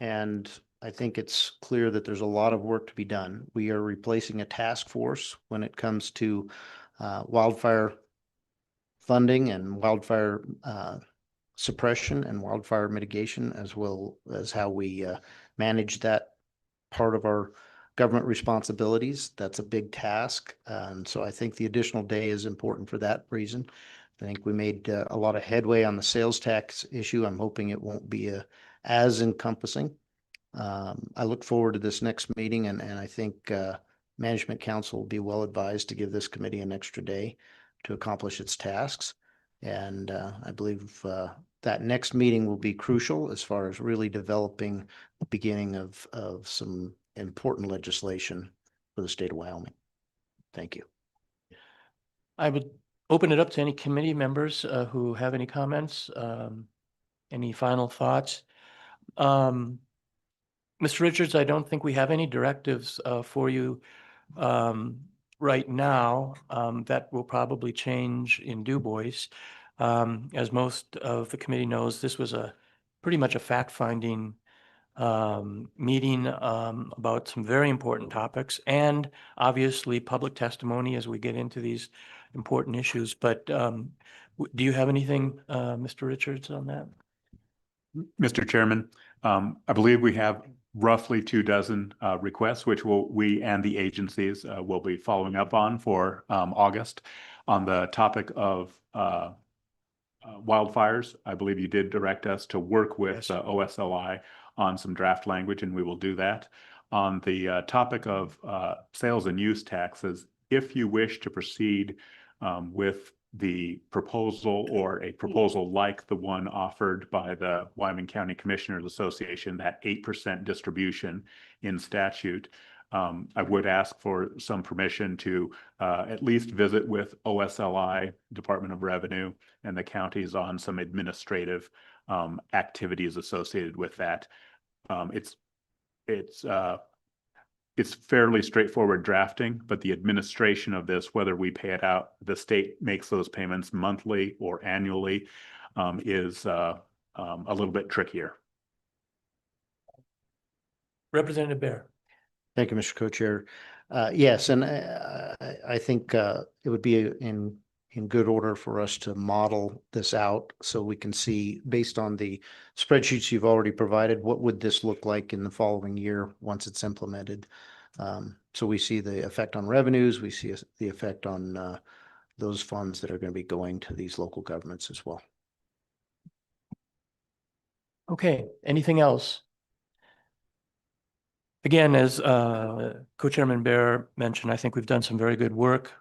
and I think it's clear that there's a lot of work to be done. We are replacing a task force when it comes to wildfire funding and wildfire suppression and wildfire mitigation, as well as how we manage that part of our government responsibilities. That's a big task. And so I think the additional day is important for that reason. I think we made a lot of headway on the sales tax issue. I'm hoping it won't be as encompassing. I look forward to this next meeting, and I think Management Council will be well advised to give this committee an extra day to accomplish its tasks. And I believe that next meeting will be crucial as far as really developing the beginning of some important legislation for the state of Wyoming. Thank you. I would open it up to any committee members who have any comments, any final thoughts. Mr. Richards, I don't think we have any directives for you right now. That will probably change in Du Bois. As most of the committee knows, this was pretty much a fact-finding meeting about some very important topics, and obviously public testimony as we get into these important issues. But do you have anything, Mr. Richards, on that? Mr. Chairman, I believe we have roughly 24 requests, which we and the agencies will be following up on for August. On the topic of wildfires, I believe you did direct us to work with OSLI on some draft language, and we will do that. On the topic of sales and use taxes, if you wish to proceed with the proposal or a proposal like the one offered by the Wyoming County Commissioners Association, that 8% distribution in statute, I would ask for some permission to at least visit with OSLI, Department of Revenue, and the counties on some administrative activities associated with that. It's fairly straightforward drafting, but the administration of this, whether we pay it out, the state makes those payments monthly or annually, is a little bit trickier. Representative Bear. Thank you, Mr. Co-Chair. Yes, and I think it would be in good order for us to model this out so we can see, based on the spreadsheets you've already provided, what would this look like in the following year once it's implemented. So we see the effect on revenues, we see the effect on those funds that are going to be going to these local governments as well. Okay, anything else? Again, as Co-Chairman Bear mentioned, I think we've done some very good work.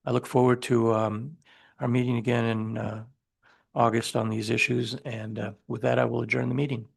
I look forward to our meeting again in August on these issues. And with that, I will adjourn the meeting.